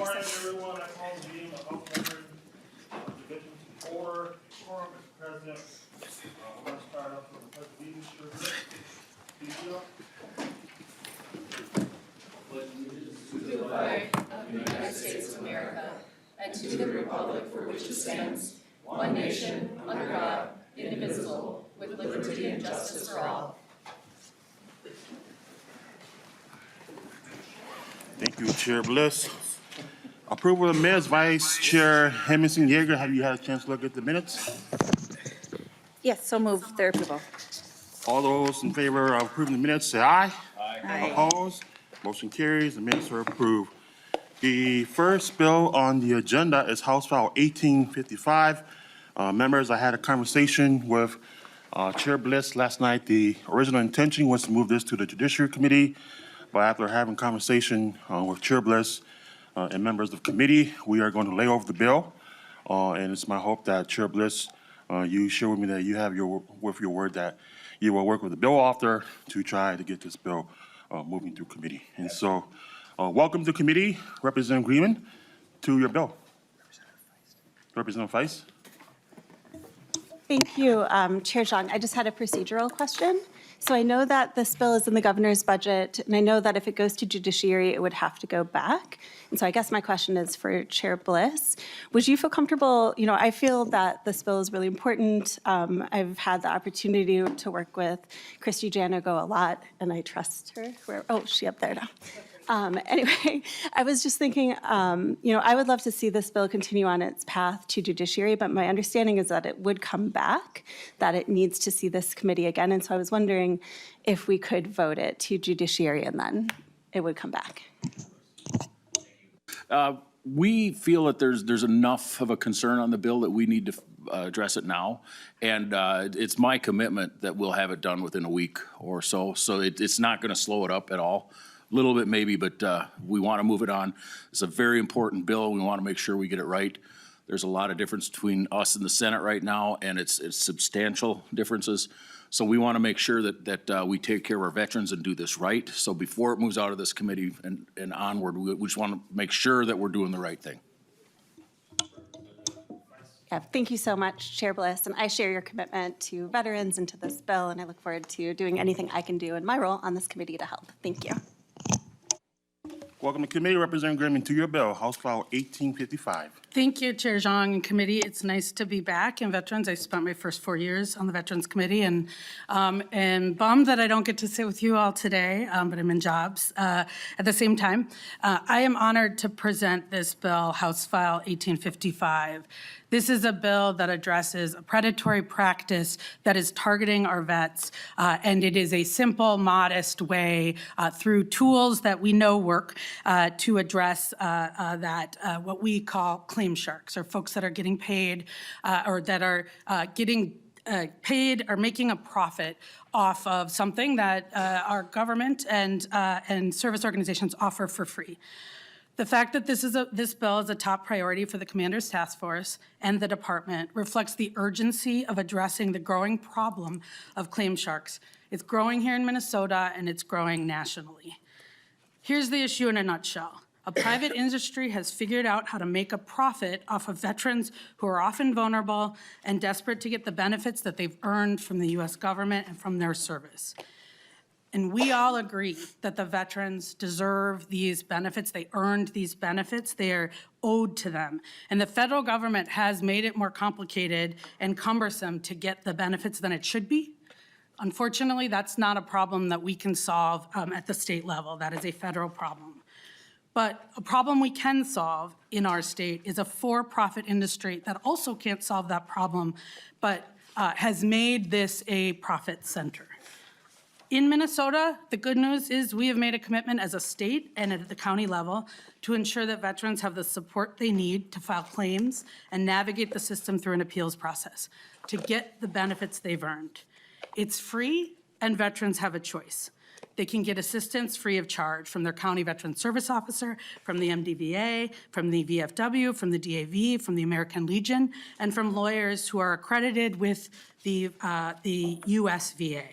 morning, everyone. I call the meeting of House Veteran Division to order. Quorum is present. We're going to start off with the Pledge of Allegiance. Please do. To the flag of the United States of America and to the republic for which it stands, one nation, under God, indivisible, with liberty and justice for all. Thank you, Chair Bliss. Approval of minutes, Vice Chair Hemmingson Yeager. Have you had a chance to look at the minutes? Yes, so move their approval. All those in favor of approving the minutes, say aye. Aye. Opposed? Motion carries. The minutes are approved. The first bill on the agenda is House File 1855. Members, I had a conversation with Chair Bliss last night. The original intention was to move this to the Judiciary Committee, but after having a conversation with Chair Bliss and members of the committee, we are going to lay over the bill. And it's my hope that Chair Bliss, you share with me that you have your word that you will work with the bill author to try to get this bill moving through committee. And so, welcome to committee, Representative Greenman, to your bill. Representative Feist. Thank you, Chair Zhang. I just had a procedural question. So I know that this bill is in the governor's budget, and I know that if it goes to judiciary, it would have to go back. And so I guess my question is for Chair Bliss. Would you feel comfortable, I feel that this bill is really important. I've had the opportunity to work with Christy Janago a lot, and I trust her. Is she up there now? Anyway, I was just thinking, I would love to see this bill continue on its path to judiciary, but my understanding is that it would come back, that it needs to see this committee again. And so I was wondering if we could vote it to judiciary and then it would come back. We feel that there's enough of a concern on the bill that we need to address it now. And it's my commitment that we'll have it done within a week or so. So it's not going to slow it up at all. A little bit maybe, but we want to move it on. It's a very important bill. We want to make sure we get it right. There's a lot of difference between us and the Senate right now, and it's substantial differences. So we want to make sure that we take care of our veterans and do this right. So before it moves out of this committee and onward, we just want to make sure that we're doing the right thing. Yeah, thank you so much, Chair Bliss. And I share your commitment to veterans and to this bill, and I look forward to doing anything I can do in my role on this committee to help. Thank you. Welcome to committee, Representative Greenman, to your bill, House File 1855. Thank you, Chair Zhang and committee. It's nice to be back in Veterans. I spent my first 4 years on the Veterans Committee and bummed that I don't get to sit with you all today, but I'm in jobs at the same time. I am honored to present this bill, House File 1855. This is a bill that addresses a predatory practice that is targeting our vets, and it is a simple, modest way through tools that we know work to address what we call claim sharks, or folks that are getting paid or that are getting paid or making a profit off of something that our government and service organizations offer for free. The fact that this bill is a top priority for the Commander's Task Force and the department reflects the urgency of addressing the growing problem of claim sharks. It's growing here in Minnesota and it's growing nationally. Here's the issue in a nutshell. A private industry has figured out how to make a profit off of veterans who are often vulnerable and desperate to get the benefits that they've earned from the U.S. government and from their service. And we all agree that the veterans deserve these benefits. They earned these benefits. They are owed to them. And the federal government has made it more complicated and cumbersome to get the benefits than it should be. Unfortunately, that's not a problem that we can solve at the state level. That is a federal problem. But a problem we can solve in our state is a for-profit industry that also can't solve that problem, but has made this a profit center. In Minnesota, the good news is we have made a commitment as a state and at the county level to ensure that veterans have the support they need to file claims and navigate the system through an appeals process to get the benefits they've earned. It's free, and veterans have a choice. They can get assistance free of charge from their county veteran service officer, from the MDVA, from the VFW, from the DAV, from the American Legion, and from lawyers who are accredited with the US VA.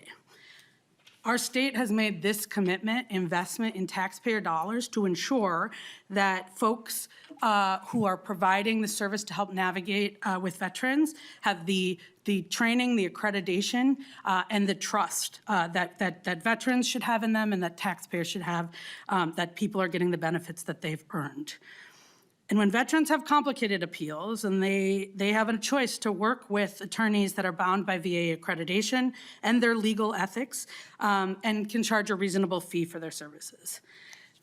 Our state has made this commitment, investment in taxpayer dollars to ensure that folks who are providing the service to help navigate with veterans have the training, the accreditation, and the trust that veterans should have in them and that taxpayers should have, that people are getting the benefits that they've earned. And when veterans have complicated appeals and they have a choice to work with attorneys that are bound by VA accreditation and their legal ethics and can charge a reasonable fee for their services.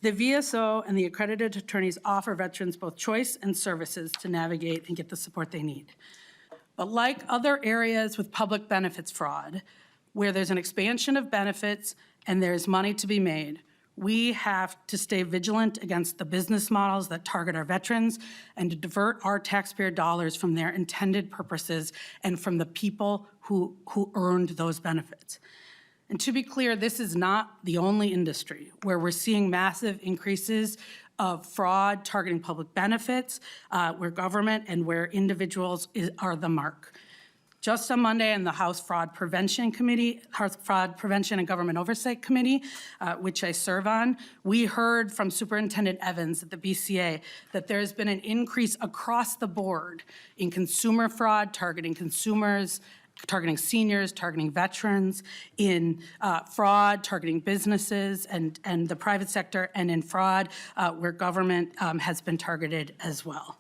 The VSO and the accredited attorneys offer veterans both choice and services to navigate and get the support they need. But like other areas with public benefits fraud, where there's an expansion of benefits and there's money to be made, we have to stay vigilant against the business models that target our veterans and to divert our taxpayer dollars from their intended purposes and from the people who earned those benefits. And to be clear, this is not the only industry where we're seeing massive increases of fraud targeting public benefits, where government and where individuals are the mark. Just on Monday in the House Fraud Prevention Committee, House Fraud Prevention and Government Oversight Committee, which I serve on, we heard from Superintendent Evans at the BCA that there's been an increase across the board in consumer fraud targeting consumers, targeting seniors, targeting veterans, in fraud targeting businesses and the private sector, and in fraud where government has been targeted as well.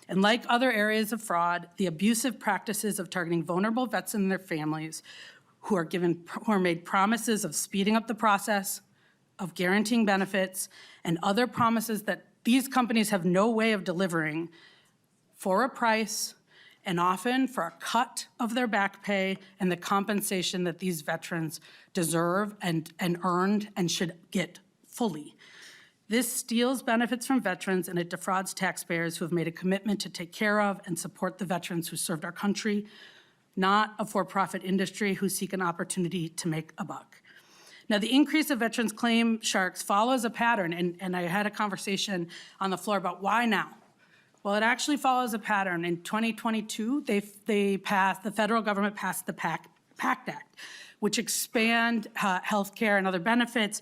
And like other areas of fraud, the abusive practices of targeting vulnerable vets and their families who are made promises of speeding up the process, of guaranteeing benefits, and other promises that these companies have no way of delivering for a price and often for a cut of their back pay and the compensation that these veterans deserve and earned and should get fully. This steals benefits from veterans and it defrauds taxpayers who have made a commitment to take care of and support the veterans who served our country, not a for-profit industry who seek an opportunity to make a buck. Now, the increase of veterans claim sharks follows a pattern, and I had a conversation on the floor about why now. Well, it actually follows a pattern. In 2022, the federal government passed the PACT Act, which expand health care and other benefits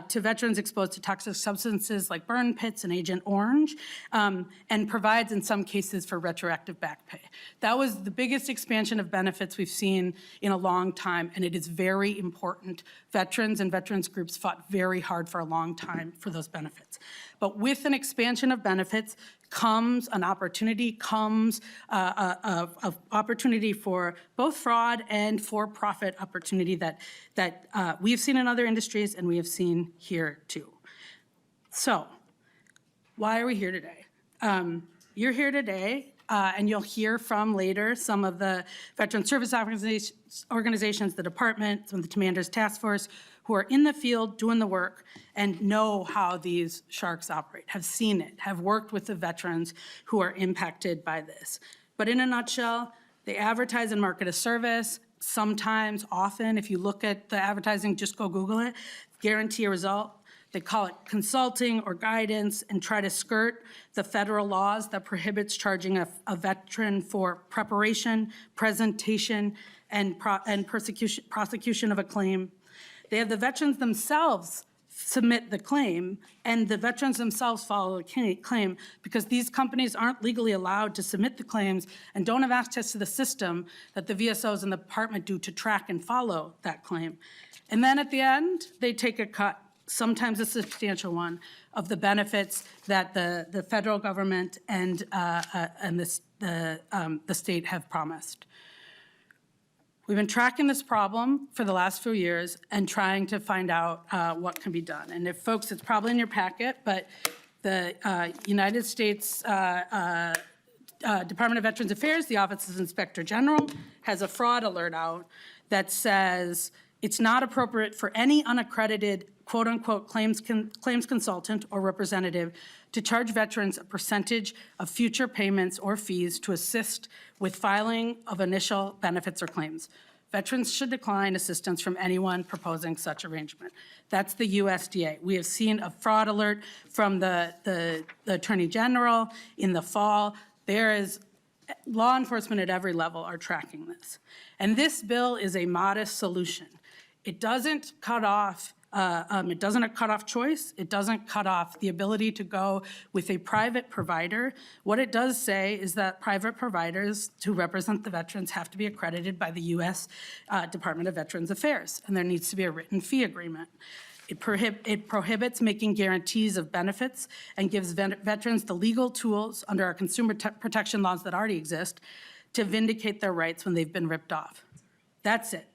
to veterans exposed to toxic substances like burn pits and Agent Orange, and provides in some cases for retroactive back pay. That was the biggest expansion of benefits we've seen in a long time, and it is very important. Veterans and veterans groups fought very hard for a long time for those benefits. But with an expansion of benefits comes an opportunity, comes a opportunity for both fraud and for-profit opportunity that we've seen in other industries and we have seen here too. So why are we here today? You're here today and you'll hear from later some of the veteran service organizations, the department, some of the Commander's Task Force, who are in the field doing the work and know how these sharks operate, have seen it, have worked with the veterans who are impacted by this. But in a nutshell, they advertise and market a service. Sometimes, often, if you look at the advertising, just go Google it, guarantee a result. They call it consulting or guidance and try to skirt the federal laws that prohibits charging a veteran for preparation, presentation, and prosecution of a claim. They have the veterans themselves submit the claim, and the veterans themselves follow the claim because these companies aren't legally allowed to submit the claims and don't have access to the system that the VSOs and the department do to track and follow that claim. And then at the end, they take a cut, sometimes a substantial one, of the benefits that the federal government and the state have promised. We've been tracking this problem for the last few years and trying to find out what can be done. And if folks, it's probably in your packet, but the United States Department of Veterans Affairs, the Office of Inspector General, has a fraud alert out that says it's not appropriate for any unaccredited quote-unquote claims consultant or representative to charge veterans a percentage of future payments or fees to assist with filing of initial benefits or claims. Veterans should decline assistance from anyone proposing such arrangement. That's the USDA. We have seen a fraud alert from the Attorney General in the fall. There is law enforcement at every level are tracking this. And this bill is a modest solution. It doesn't cut off choice. It doesn't cut off the ability to go with a private provider. What it does say is that private providers who represent the veterans have to be accredited by the U.S. Department of Veterans Affairs, and there needs to be a written fee agreement. It prohibits making guarantees of benefits and gives veterans the legal tools under our consumer protection laws that already exist to vindicate their rights when they've been ripped off. That's it.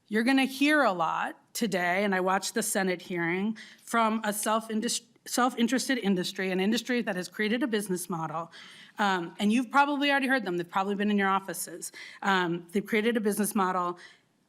You're going to hear a lot today, and I watched the Senate hearing, from a self-interested industry, an industry that has created a business model, and you've probably already heard them. They've probably been in your offices. They've created a business model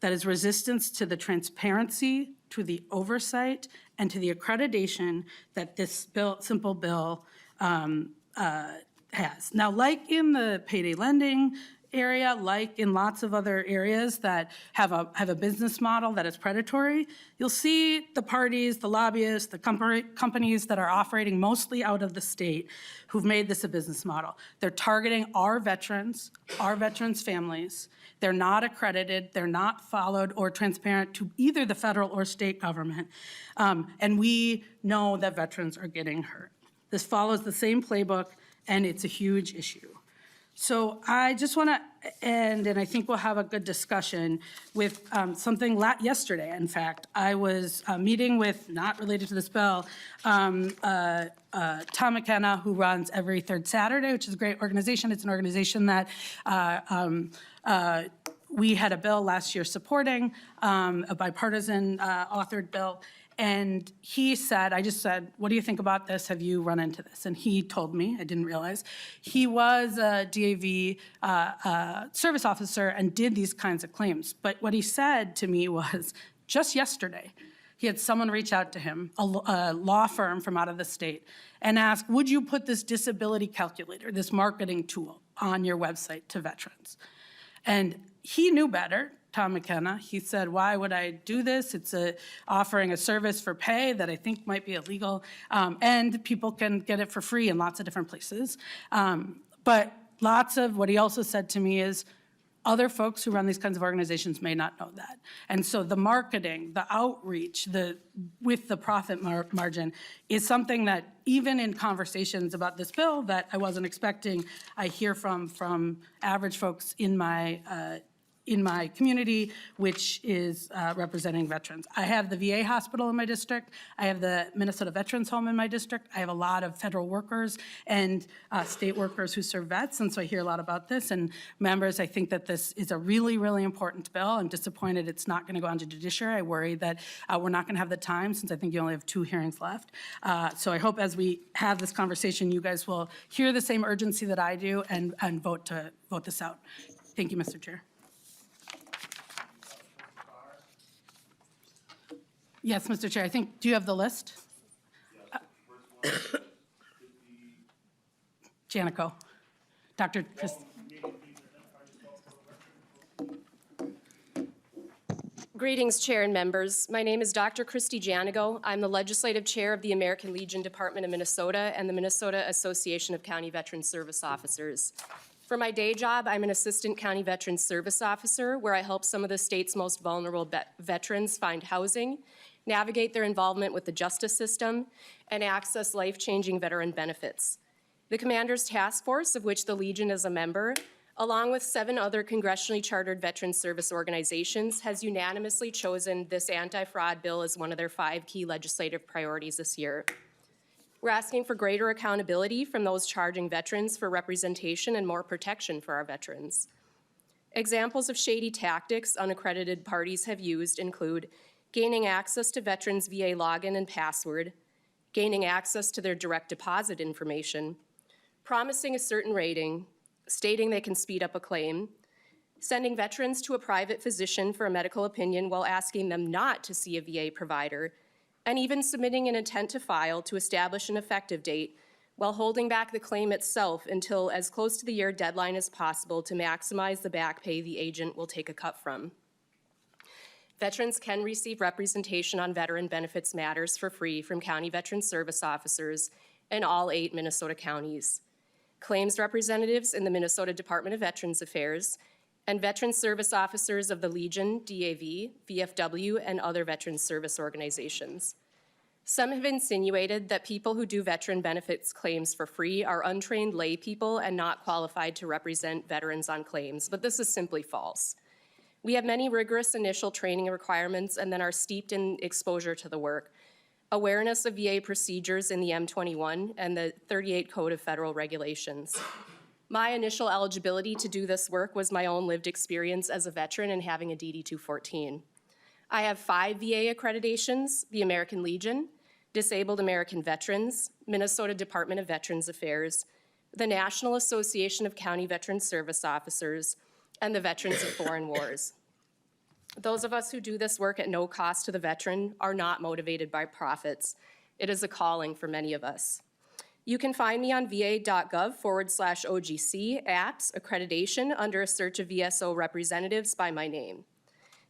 that is resistance to the transparency, to the oversight, and to the accreditation that this simple bill has. Now, like in the payday lending area, like in lots of other areas that have a business model that is predatory, you'll see the parties, the lobbyists, the companies that are operating mostly out of the state who've made this a business model. They're targeting our veterans families. They're not accredited, they're not followed or transparent to either the federal or state government, and we know that veterans are getting hurt. This follows the same playbook, and it's a huge issue. So I just want to end, and I think we'll have a good discussion with something yesterday. In fact, I was meeting with, not related to this bill, Tom McKenna, who runs every third Saturday, which is a great organization. It's an organization that we had a bill last year supporting, a bipartisan authored bill. And he said, I just said, what do you think about this? Have you run into this? And he told me, I didn't realize, he was a DAV service officer and did these kinds of claims. But what he said to me was, just yesterday, he had someone reach out to him, a law firm from out of the state, and ask, would you put this disability calculator, this marketing tool, on your website to veterans? And he knew better, Tom McKenna. He said, why would I do this? It's offering a service for pay that I think might be illegal, and people can get it for free in lots of different places. But lots of what he also said to me is, other folks who run these kinds of organizations may not know that. And so the marketing, the outreach, with the profit margin is something that even in conversations about this bill that I wasn't expecting, I hear from average folks in my community, which is representing veterans. I have the VA hospital in my district. I have the Minnesota Veterans Home in my district. I have a lot of federal workers and state workers who serve vets, and so I hear a lot about this. And members, I think that this is a really, really important bill. I'm disappointed it's not going to go on to judiciary. I worry that we're not going to have the time, since I think you only have 2 hearings left. So I hope as we have this conversation, you guys will hear the same urgency that I do and vote this out. Thank you, Mr. Chair. Yes, Mr. Chair, do you have the list? Janico, Dr. Chris. Greetings, Chair and members. My name is Dr. Christy Janigo. I'm the Legislative Chair of the American Legion Department of Minnesota and the Minnesota Association of County Veteran Service Officers. For my day job, I'm an Assistant County Veteran Service Officer, where I help some of the state's most vulnerable veterans find housing, navigate their involvement with the justice system, and access life-changing veteran benefits. The Commander's Task Force, of which the Legion is a member, along with 7 other congressionally chartered veteran service organizations, has unanimously chosen this anti-fraud bill as one of their 5 key legislative priorities this year. We're asking for greater accountability from those charging veterans for representation and more protection for our veterans. Examples of shady tactics unaccredited parties have used include gaining access to veterans' VA login and password, gaining access to their direct deposit information, promising a certain rating, stating they can speed up a claim, sending veterans to a private physician for a medical opinion while asking them not to see a VA provider, and even submitting an intent to file to establish an effective date while holding back the claim itself until as close to the year deadline as possible to maximize the back pay the agent will take a cut from. Veterans can receive representation on veteran benefits matters for free from county veteran service officers in all 8 Minnesota counties. Claims representatives in the Minnesota Department of Veterans Affairs and veteran service officers of the Legion, DAV, VFW, and other veteran service organizations. Some have insinuated that people who do veteran benefits claims for free are untrained lay people and not qualified to represent veterans on claims, but this is simply false. We have many rigorous initial training requirements and then are steeped in exposure to the work, awareness of VA procedures in the M21 and the 38 Code of Federal Regulations. My initial eligibility to do this work was my own lived experience as a veteran and having a DD 214. I have 5 VA accreditations: the American Legion, Disabled American Veterans, Minnesota Department of Veterans Affairs, the National Association of County Veteran Service Officers, and the Veterans of Foreign Wars. Those of us who do this work at no cost to the veteran are not motivated by profits. It is a calling for many of us. You can find me on va.gov/OGC apps accreditation under a search of VSO representatives by my name.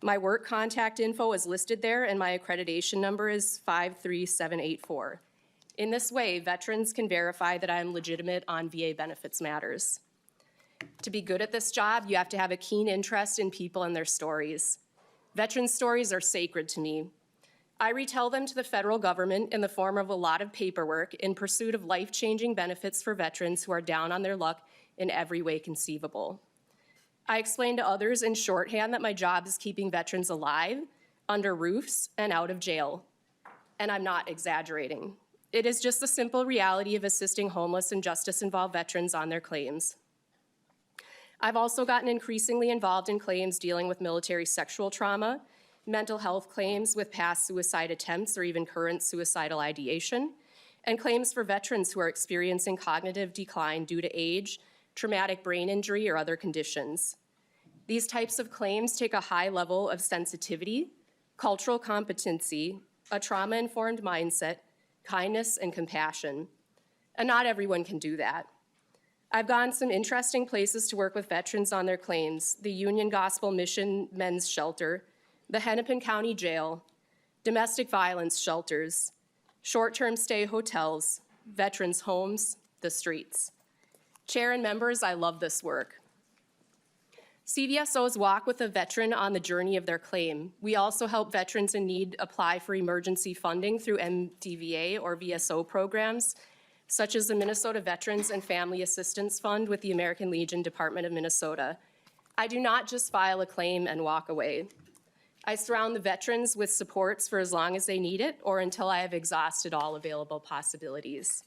My work contact info is listed there, and my accreditation number is 53784. In this way, veterans can verify that I am legitimate on VA benefits matters. To be good at this job, you have to have a keen interest in people and their stories. Veteran stories are sacred to me. I retell them to the federal government in the form of a lot of paperwork in pursuit of life-changing benefits for veterans who are down on their luck in every way conceivable. I explain to others in shorthand that my job is keeping veterans alive, under roofs, and out of jail. And I'm not exaggerating. It is just the simple reality of assisting homeless and justice-involved veterans on their claims. I've also gotten increasingly involved in claims dealing with military sexual trauma, mental health claims with past suicide attempts or even current suicidal ideation, and claims for veterans who are experiencing cognitive decline due to age, traumatic brain injury, or other conditions. These types of claims take a high level of sensitivity, cultural competency, a trauma-informed mindset, kindness, and compassion. And not everyone can do that. I've gone some interesting places to work with veterans on their claims: the Union Gospel Mission Men's Shelter, the Hennepin County Jail, domestic violence shelters, short-term stay hotels, veterans' homes, the streets. Chair and members, I love this work. CVSOs walk with a veteran on the journey of their claim. We also help veterans in need apply for emergency funding through MDVA or VSO programs, such as the Minnesota Veterans and Family Assistance Fund with the American Legion Department of Minnesota. I do not just file a claim and walk away. I surround the veterans with supports for as long as they need it or until I have exhausted all available possibilities.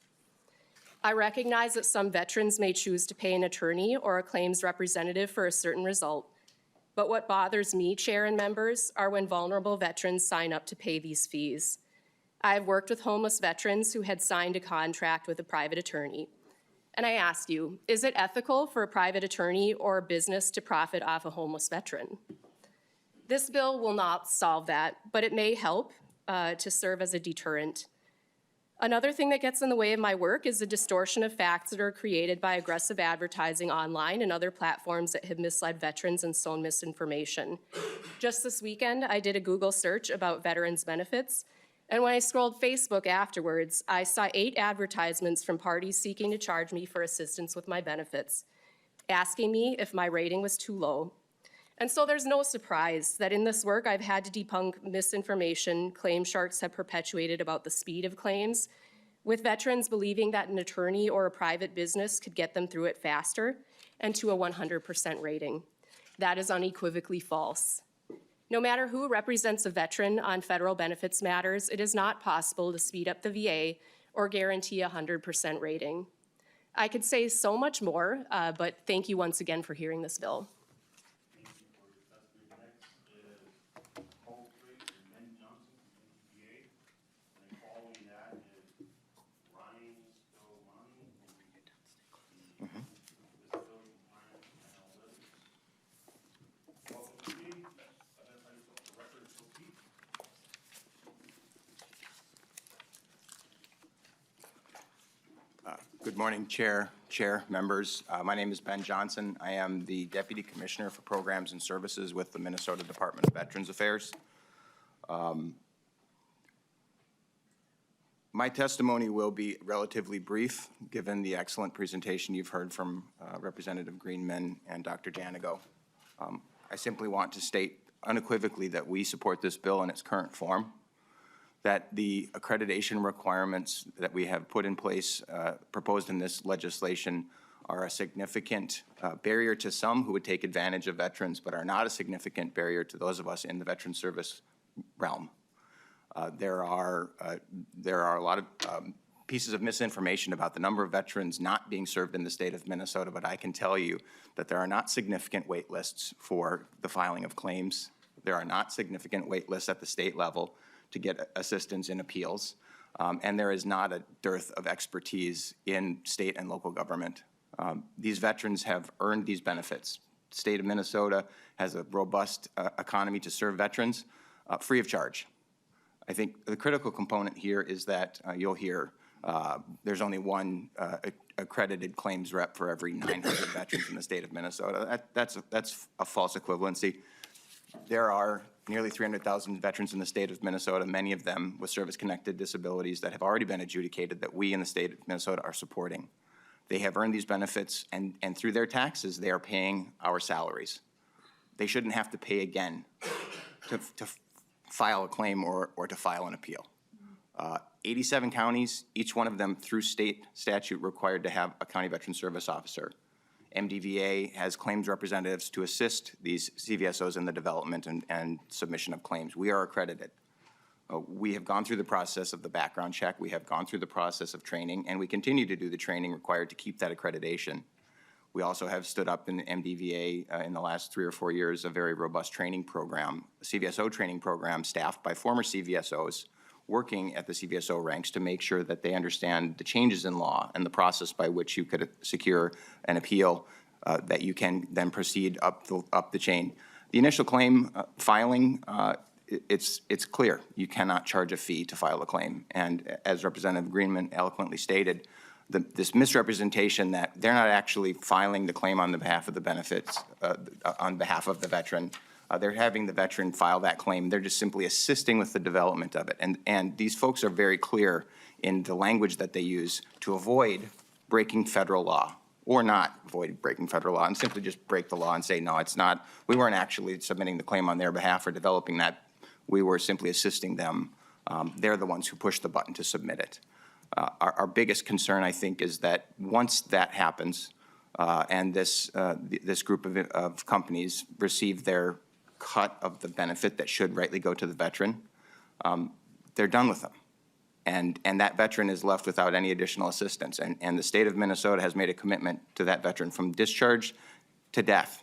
I recognize that some veterans may choose to pay an attorney or a claims representative for a certain result, but what bothers me, Chair and members, are when vulnerable veterans sign up to pay these fees. I have worked with homeless veterans who had signed a contract with a private attorney. And I ask you, is it ethical for a private attorney or a business to profit off a homeless veteran? This bill will not solve that, but it may help to serve as a deterrent. Another thing that gets in the way of my work is the distortion of facts that are created by aggressive advertising online and other platforms that have misled veterans and sown misinformation. Just this weekend, I did a Google search about veterans' benefits, and when I scrolled Facebook afterwards, I saw 8 advertisements from parties seeking to charge me for assistance with my benefits, asking me if my rating was too low. And so there's no surprise that in this work, I've had to debunk misinformation claim sharks have perpetuated about the speed of claims, with veterans believing that an attorney or a private business could get them through it faster and to a 100% rating. That is unequivocally false. No matter who represents a veteran on federal benefits matters, it is not possible to speed up the VA or guarantee a 100% rating. I could say so much more, but thank you once again for hearing this bill. Good morning, Chair, members. My name is Ben Johnson. I am the Deputy Commissioner for Programs and Services with the Minnesota Department of Veterans Affairs. My testimony will be relatively brief, given the excellent presentation you've heard from Representative Greenman and Dr. Janigo. I simply want to state unequivocally that we support this bill in its current form, that the accreditation requirements that we have put in place, proposed in this legislation, are a significant barrier to some who would take advantage of veterans, but are not a significant barrier to those of us in the veteran service realm. There are a lot of pieces of misinformation about the number of veterans not being served in the state of Minnesota, but I can tell you that there are not significant wait lists for the filing of claims. There are not significant wait lists at the state level to get assistance in appeals, and there is not a dearth of expertise in state and local government. These veterans have earned these benefits. The state of Minnesota has a robust economy to serve veterans free of charge. I think the critical component here is that you'll hear there's only one accredited claims rep for every 900 veterans in the state of Minnesota. That's a false equivalency. There are nearly 300,000 veterans in the state of Minnesota, many of them with service-connected disabilities that have already been adjudicated that we in the state of Minnesota are supporting. They have earned these benefits, and through their taxes, they are paying our salaries. They shouldn't have to pay again to file a claim or to file an appeal. 87 counties, each one of them through state statute required to have a county veteran service officer. MDVA has claims representatives to assist these CVSOs in the development and submission of claims. We are accredited. We have gone through the process of the background check. We have gone through the process of training, and we continue to do the training required to keep that accreditation. We also have stood up in MDVA in the last 3 or 4 years a very robust training program, a CVSO training program staffed by former CVSOs working at the CVSO ranks to make sure that they understand the changes in law and the process by which you could secure an appeal that you can then proceed up the chain. The initial claim filing, it's clear. You cannot charge a fee to file a claim. And as Representative Greenman eloquently stated, this misrepresentation that they're not actually filing the claim on the behalf of the benefits, on behalf of the veteran. They're having the veteran file that claim. They're just simply assisting with the development of it. And these folks are very clear in the language that they use to avoid breaking federal law, or not avoid breaking federal law, and simply just break the law and say, no, it's not. We weren't actually submitting the claim on their behalf or developing that. We were simply assisting them. They're the ones who pushed the button to submit it. Our biggest concern, I think, is that once that happens and this group of companies receive their cut of the benefit that should rightly go to the veteran, they're done with them. And that veteran is left without any additional assistance. And the state of Minnesota has made a commitment to that veteran from discharge to death,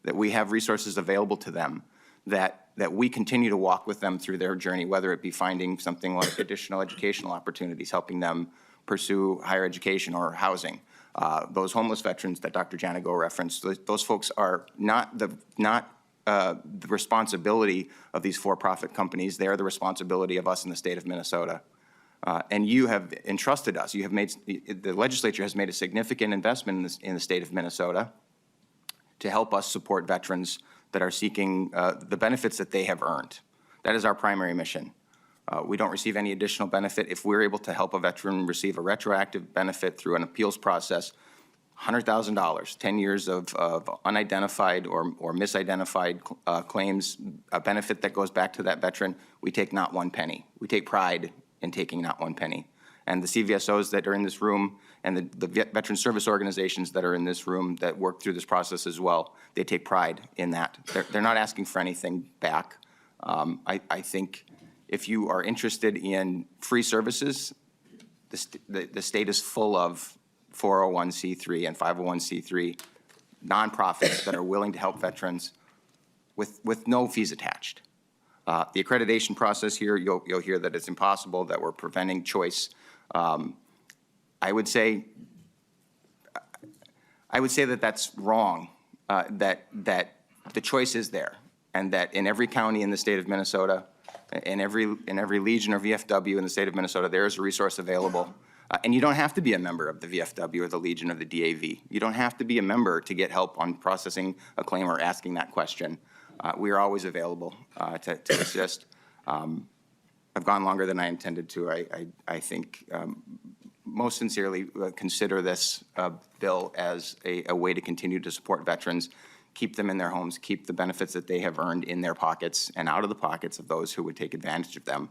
that we have resources available to them, that we continue to walk with them through their journey, whether it be finding something like additional educational opportunities, helping them pursue higher education or housing. Those homeless veterans that Dr. Janigo referenced, those folks are not the responsibility of these for-profit companies. They are the responsibility of us in the state of Minnesota. And you have entrusted us. You have made, the legislature has made a significant investment in the state of Minnesota to help us support veterans that are seeking the benefits that they have earned. That is our primary mission. We don't receive any additional benefit. If we're able to help a veteran receive a retroactive benefit through an appeals process, $100,000, 10 years of unidentified or misidentified claims, a benefit that goes back to that veteran, we take not one penny. We take pride in taking not one penny. And the CVSOs that are in this room and the veteran service organizations that are in this room that work through this process as well, they take pride in that. They're not asking for anything back. I think if you are interested in free services, the state is full of 401c3 and 501c3 nonprofits that are willing to help veterans with no fees attached. The accreditation process here, you'll hear that it's impossible, that we're preventing choice. I would say that that's wrong, that the choice is there, and that in every county in the state of Minnesota, in every legion or VFW in the state of Minnesota, there is a resource available. And you don't have to be a member of the VFW or the Legion or the DAV. You don't have to be a member to get help on processing a claim or asking that question. We are always available to assist. I've gone longer than I intended to. I think most sincerely consider this bill as a way to continue to support veterans, keep them in their homes, keep the benefits that they have earned in their pockets and out of the pockets of those who would take advantage of them.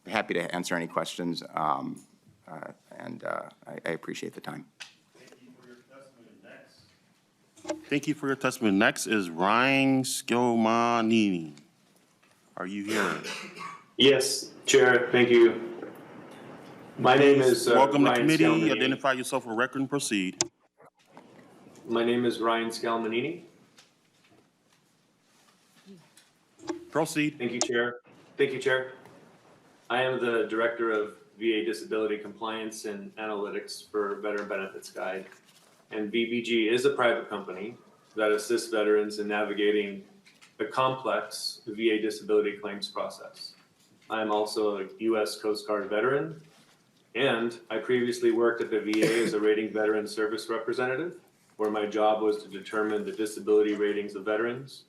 Happy to answer any questions, and I appreciate the time. Thank you for your testimony. Next is Ryan Skilmanini. Are you here? Yes, Chair, thank you. My name is Welcome to Ryan committee. Scalmanini. Identify yourself for record and proceed. My name is Ryan Scalmanini. Proceed. Thank you, Chair. Thank you, Chair. I am the Director of VA Disability Compliance and Analytics for Veteran Benefits Guide. And VBG is a private company that assists veterans in navigating the complex VA disability claims process. I am also a U.S. Coast Guard veteran, and I previously worked at the VA as a rating veteran service representative, where my job was to determine the disability ratings of veterans.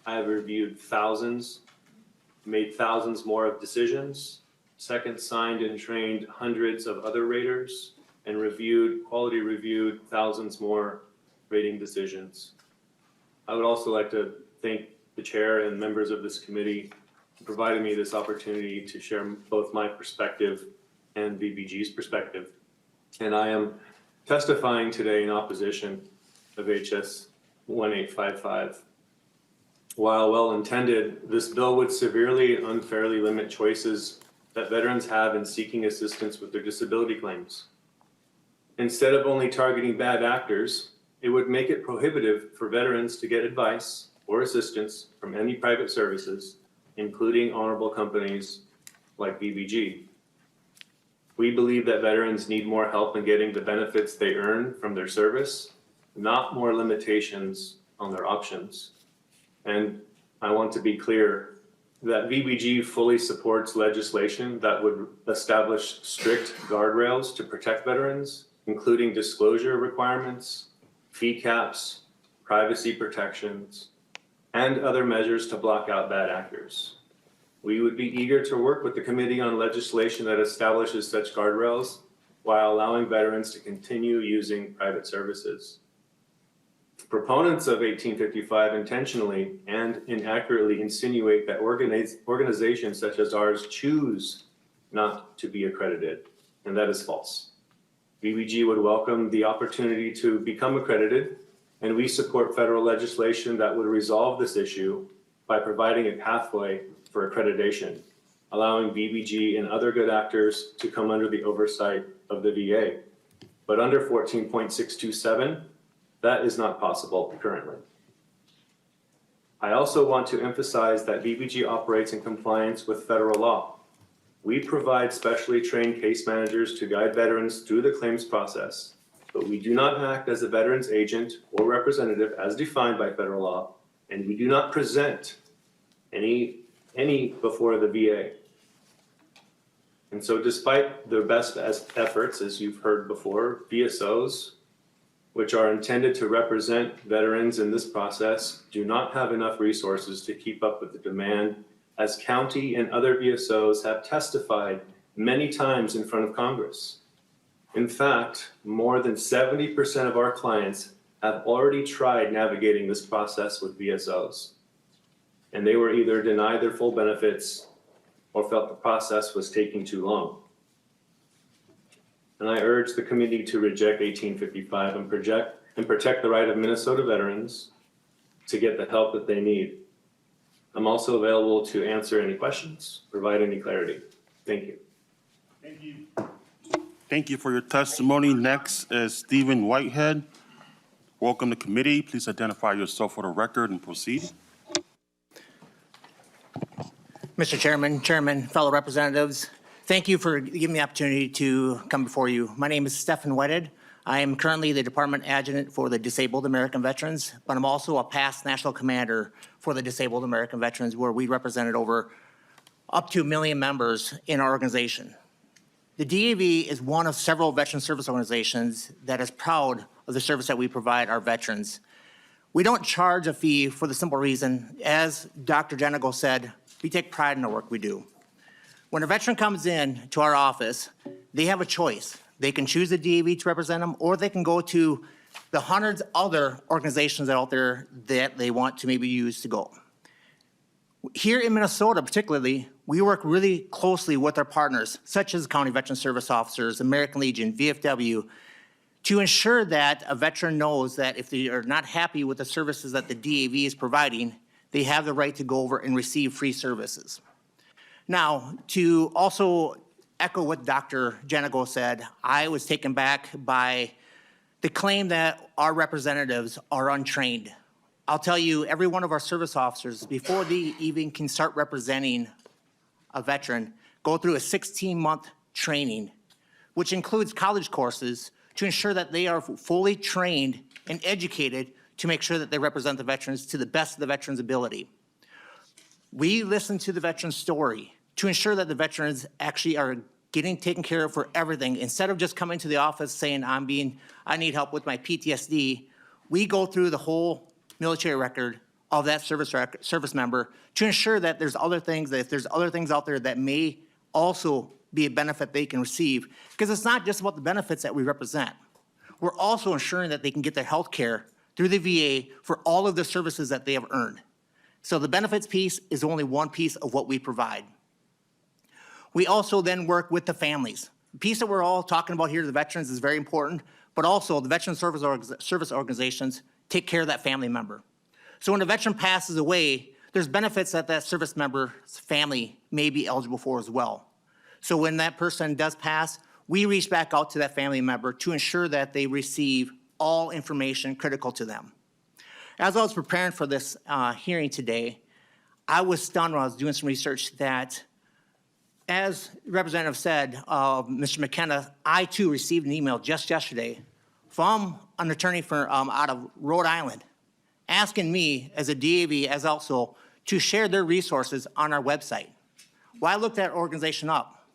I have reviewed thousands, made thousands more of decisions, second signed and trained hundreds of other raters, and quality reviewed thousands more rating decisions. I would also like to thank the chair and members of this committee for providing me this opportunity to share both my perspective and VBG's perspective. And I am testifying today in opposition of HS 1855. While well-intended, this bill would severely and unfairly limit choices that veterans have in seeking assistance with their disability claims. Instead of only targeting bad actors, it would make it prohibitive for veterans to get advice or assistance from any private services, including honorable companies like VBG. We believe that veterans need more help in getting the benefits they earn from their service, not more limitations on their options. And I want to be clear that VBG fully supports legislation that would establish strict guardrails to protect veterans, including disclosure requirements, fee caps, privacy protections, and other measures to block out bad actors. We would be eager to work with the committee on legislation that establishes such guardrails while allowing veterans to continue using private services. Proponents of 1855 intentionally and inaccurately insinuate that organizations such as ours choose not to be accredited, and that is false. VBG would welcome the opportunity to become accredited, and we support federal legislation that would resolve this issue by providing a pathway for accreditation, allowing VBG and other good actors to come under the oversight of the VA. But under 14.627, that is not possible currently. I also want to emphasize that VBG operates in compliance with federal law. We provide specially trained case managers to guide veterans through the claims process, but we do not act as a veteran's agent or representative as defined by federal law, and we do not present any before the VA. And so despite their best efforts, as you've heard before, VSOs, which are intended to represent veterans in this process, do not have enough resources to keep up with the demand, as county and other VSOs have testified many times in front of Congress. In fact, more than 70% of our clients have already tried navigating this process with VSOs, and they were either denied their full benefits or felt the process was taking too long. And I urge the committee to reject 1855 and protect the right of Minnesota veterans to get the help that they need. I'm also available to answer any questions, provide any clarity. Thank you. Thank you. Thank you for your testimony. Next is Stephen Whitehead. Welcome to committee. Please identify yourself for the record and proceed. Mr. Chairman, fellow representatives, thank you for giving me the opportunity to come before you. My name is Stephen Whitehead. I am currently the Department Adjutant for the Disabled American Veterans, but I'm also a past National Commander for the Disabled American Veterans, where we represented up to 1 million members in our organization. The DAV is one of several veteran service organizations that is proud of the service that we provide our veterans. We don't charge a fee for the simple reason, as Dr. Jenigo said, we take pride in the work we do. When a veteran comes in to our office, they have a choice. They can choose the DAV to represent them, or they can go to the hundreds other organizations out there that they want to maybe use to go. Here in Minnesota particularly, we work really closely with our partners, such as County Veteran Service Officers, American Legion, VFW, to ensure that a veteran knows that if they are not happy with the services that the DAV is providing, they have the right to go over and receive free services. Now, to also echo what Dr. Jenigo said, I was taken back by the claim that our representatives are untrained. I'll tell you, every one of our service officers, before they even can start representing a veteran, go through a 16-month training, which includes college courses to ensure that they are fully trained and educated to make sure that they represent the veterans to the best of the veterans' ability. We listen to the veteran's story to ensure that the veterans actually are getting taken care of for everything. Instead of just coming to the office saying, I need help with my PTSD, we go through the whole military record of that service member to ensure that there's other things, that if there's other things out there that may also be a benefit they can receive. Because it's not just about the benefits that we represent. We're also ensuring that they can get their health care through the VA for all of the services that they have earned. So the benefits piece is only one piece of what we provide. We also then work with the families. The piece that we're all talking about here, the veterans, is very important, but also the veteran service organizations take care of that family member. So when a veteran passes away, there's benefits that that service member's family may be eligible for as well. So when that person does pass, we reach back out to that family member to ensure that they receive all information critical to them. As I was preparing for this hearing today, I was stunned when I was doing some research that, as the representative said, Mr. McKenna, I too received an email just yesterday from an attorney out of Rhode Island asking me as a DAV, as also, to share their resources on our website. Well, I looked that organization up.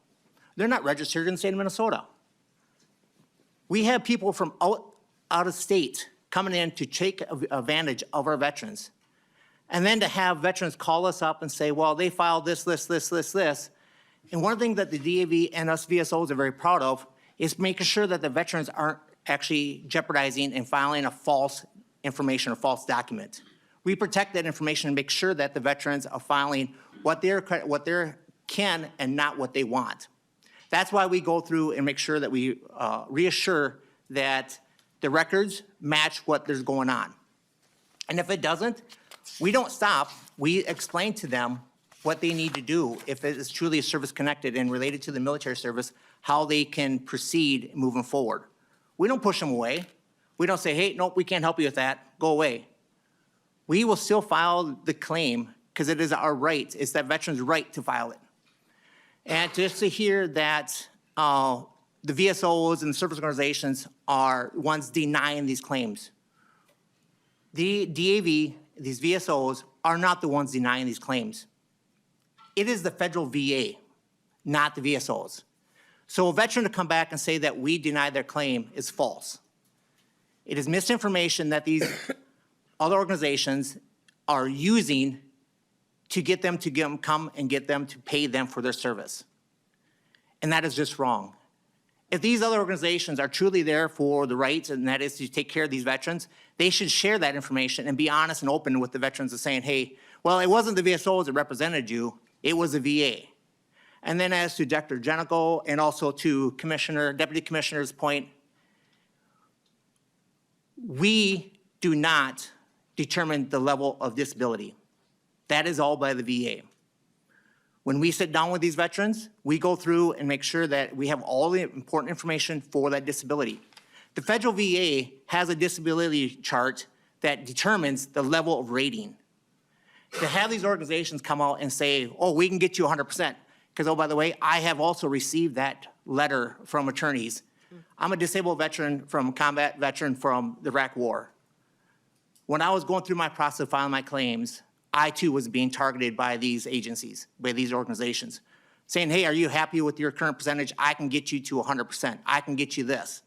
They're not registered in the state of Minnesota. We have people from out of state coming in to take advantage of our veterans. And then to have veterans call us up and say, well, they filed this. And one thing that the DAV and us VSOs are very proud of is making sure that the veterans aren't actually jeopardizing and filing a false information or false document. We protect that information and make sure that the veterans are filing what they can and not what they want. That's why we go through and make sure that we reassure that the records match what there's going on. And if it doesn't, we don't stop. We explain to them what they need to do if it is truly a service connected and related to the military service, how they can proceed moving forward. We don't push them away. We don't say, hey, nope, we can't help you with that. Go away. We will still file the claim because it is our right. It's that veteran's right to file it. And just to hear that the VSOs and the service organizations are ones denying these claims. The DAV, these VSOs, are not the ones denying these claims. It is the federal VA, not the VSOs. So a veteran to come back and say that we denied their claim is false. It is misinformation that these other organizations are using to get them to come and get them to pay them for their service. And that is just wrong. If these other organizations are truly there for the rights, and that is to take care of these veterans, they should share that information and be honest and open with the veterans and saying, hey, well, it wasn't the VSOs that represented you, it was the VA. And then as to Dr. Jenigo and also to Deputy Commissioner's point, we do not determine the level of disability. That is all by the VA. When we sit down with these veterans, we go through and make sure that we have all the important information for that disability. The federal VA has a disability chart that determines the level of rating. To have these organizations come out and say, oh, we can get you 100%, because, oh, by the way, I have also received that letter from attorneys. I'm a disabled veteran combat veteran from the Iraq War. When I was going through my process of filing my claims, I too was being targeted by these agencies, by these organizations, saying, hey, are you happy with your current percentage? I can get you to 100%. I can get you this.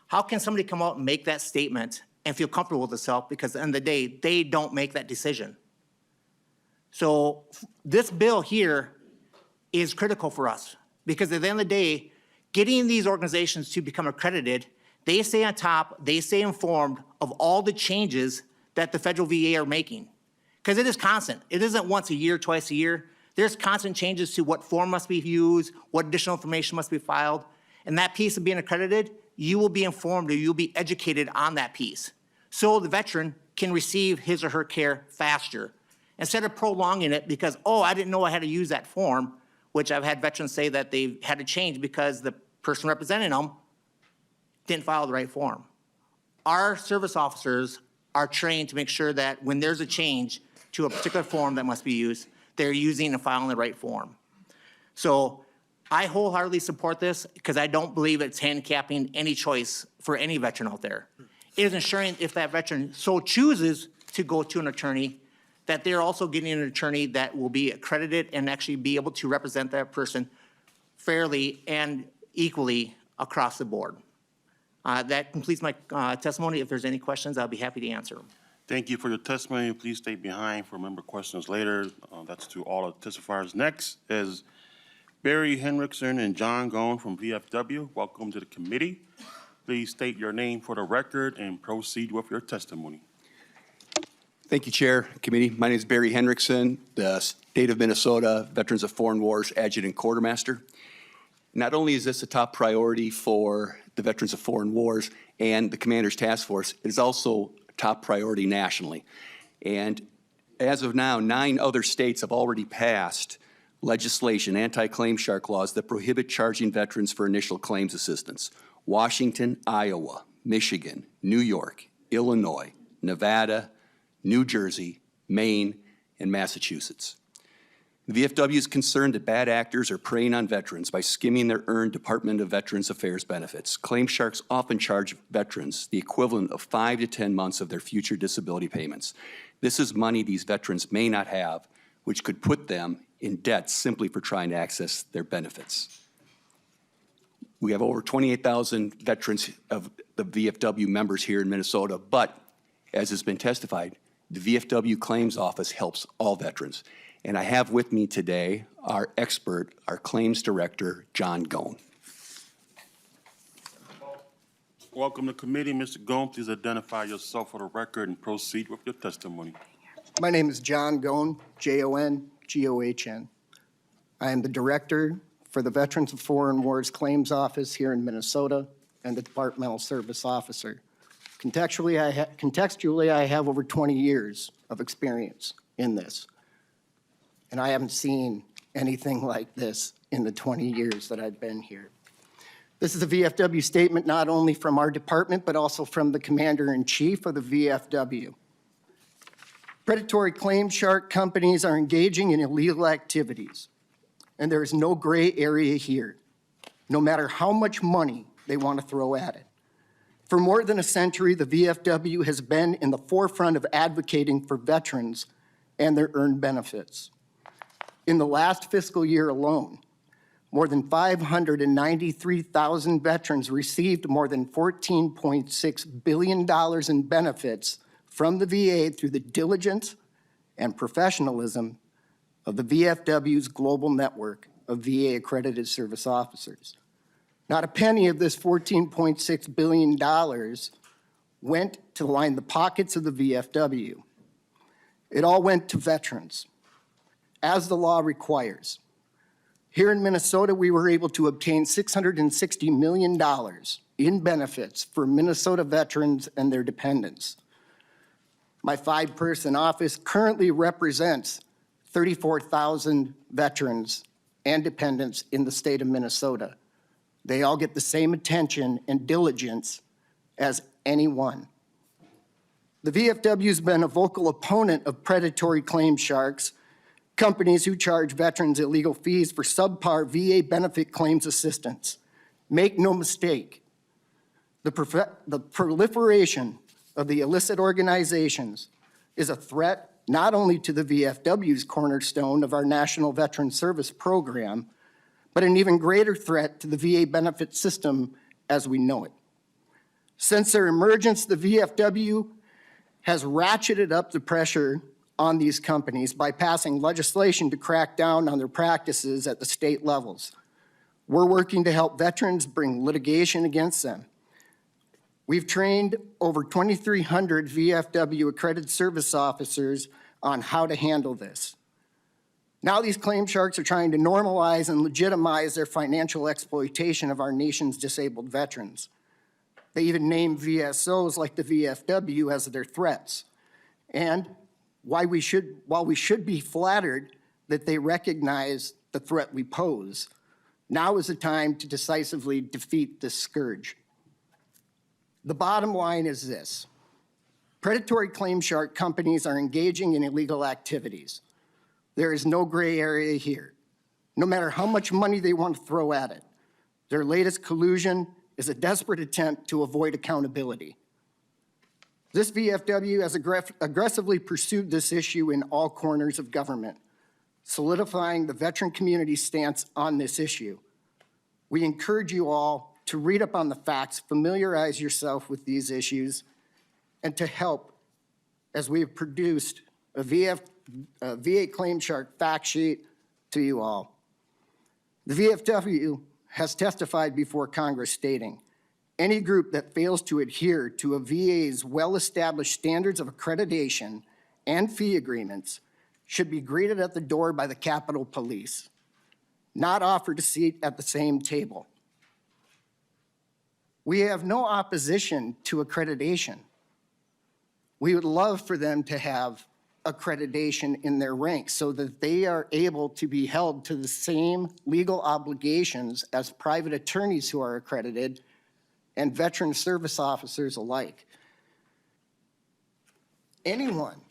How can somebody come out and make that statement and feel comfortable with themselves? Because at the end of the day, they don't make that decision. So this bill here is critical for us because at the end of the day, getting these organizations to become accredited They stay on top, they stay informed of all the changes that the federal VA are making. Because it is constant. It isn't once a year, twice a year. There's constant changes to what form must be used, what additional information must be filed. And that piece of being accredited, you will be informed or you'll be educated on that piece. So the veteran can receive his or her care faster. Instead of prolonging it because, oh, I didn't know I had to use that form, which I've had veterans say that they've had to change because the person representing them didn't file the right form. Our service officers are trained to make sure that when there's a change to a particular form that must be used, they're using and filing the right form. So I wholeheartedly support this because I don't believe it's handicapping any choice for any veteran out there. It is ensuring if that veteran so chooses to go to an attorney, that they're also getting an attorney that will be accredited and actually be able to represent that person fairly and equally across the board. That completes my testimony. If there's any questions, I'll be happy to answer them. Thank you for your testimony. Please stay behind for member questions later. That's to all the testifiers. Next is Barry Henriksen and John Gone from VFW. Welcome to the committee. Please state your name for the record and proceed with your testimony. Thank you, Chair, Committee. My name is Barry Henriksen, the State of Minnesota Veterans of Foreign Wars Adjutant Quartermaster. Not only is this a top priority for the Veterans of Foreign Wars and the Commander's Task Force, it is also a top priority nationally. And as of now, 9 other states have already passed legislation, anti-claim shark laws that prohibit charging veterans for initial claims assistance. Washington, Iowa, Michigan, New York, Illinois, Nevada, New Jersey, Maine, and Massachusetts. The VFW is concerned that bad actors are preying on veterans by skimming their earned Department of Veterans Affairs benefits. Claim sharks often charge veterans the equivalent of 5 to 10 months of their future disability payments. This is money these veterans may not have, which could put them in debt simply for trying to access their benefits. We have over 28,000 veterans of the VFW members here in Minnesota, but as has been testified, the VFW Claims Office helps all veterans. And I have with me today our expert, our claims director, John Gone. Welcome to committee. Mr. Gone, please identify yourself for the record and proceed with your testimony. My name is John Gone, Jon-Gohn. I am the director for the Veterans of Foreign Wars Claims Office here in Minnesota and the Departmental Service Officer. Contextually, I have over 20 years of experience in this. And I haven't seen anything like this in the 20 years that I've been here. This is a VFW statement not only from our department, but also from the Commander-in-Chief of the VFW. Predatory claim shark companies are engaging in illegal activities, and there is no gray area here, no matter how much money they want to throw at it. For more than a century, the VFW has been in the forefront of advocating for veterans and their earned benefits. In the last fiscal year alone, more than 593,000 veterans received more than $14.6 billion in benefits from the VA through the diligence and professionalism of the VFW's global network of VA-accredited service officers. Not a penny of this $14.6 billion went to line the pockets of the VFW. It all went to veterans, as the law requires. Here in Minnesota, we were able to obtain $660 million in benefits for Minnesota veterans and their dependents. My 5-person office currently represents 34,000 veterans and dependents in the state of Minnesota. They all get the same attention and diligence as anyone. The VFW has been a vocal opponent of predatory claim sharks, companies who charge veterans illegal fees for subpar VA benefit claims assistance. Make no mistake, the proliferation of the illicit organizations is a threat not only to the VFW's cornerstone of our National Veteran Service Program, but an even greater threat to the VA benefit system as we know it. Since their emergence, the VFW has ratcheted up the pressure on these companies by passing legislation to crack down on their practices at the state levels. We're working to help veterans bring litigation against them. We've trained over 2,300 VFW accredited service officers on how to handle this. Now these claim sharks are trying to normalize and legitimize their financial exploitation of our nation's disabled veterans. They even name VSOs like the VFW as their threats. And while we should be flattered that they recognize the threat we pose, now is the time to decisively defeat this scourge. The bottom line is this: predatory claim shark companies are engaging in illegal activities. There is no gray area here, no matter how much money they want to throw at it. Their latest collusion is a desperate attempt to avoid accountability. This VFW has aggressively pursued this issue in all corners of government, solidifying the veteran community's stance on this issue. We encourage you all to read up on the facts, familiarize yourself with these issues, and to help as we have produced a VA claim shark fact sheet to you all. The VFW has testified before Congress stating, any group that fails to adhere to a VA's well-established standards of accreditation and fee agreements should be greeted at the door by the Capitol Police, not offered a seat at the same table. We have no opposition to accreditation. We would love for them to have accreditation in their ranks so that they are able to be held to the same legal obligations as private attorneys who are accredited and veteran service officers alike. Anyone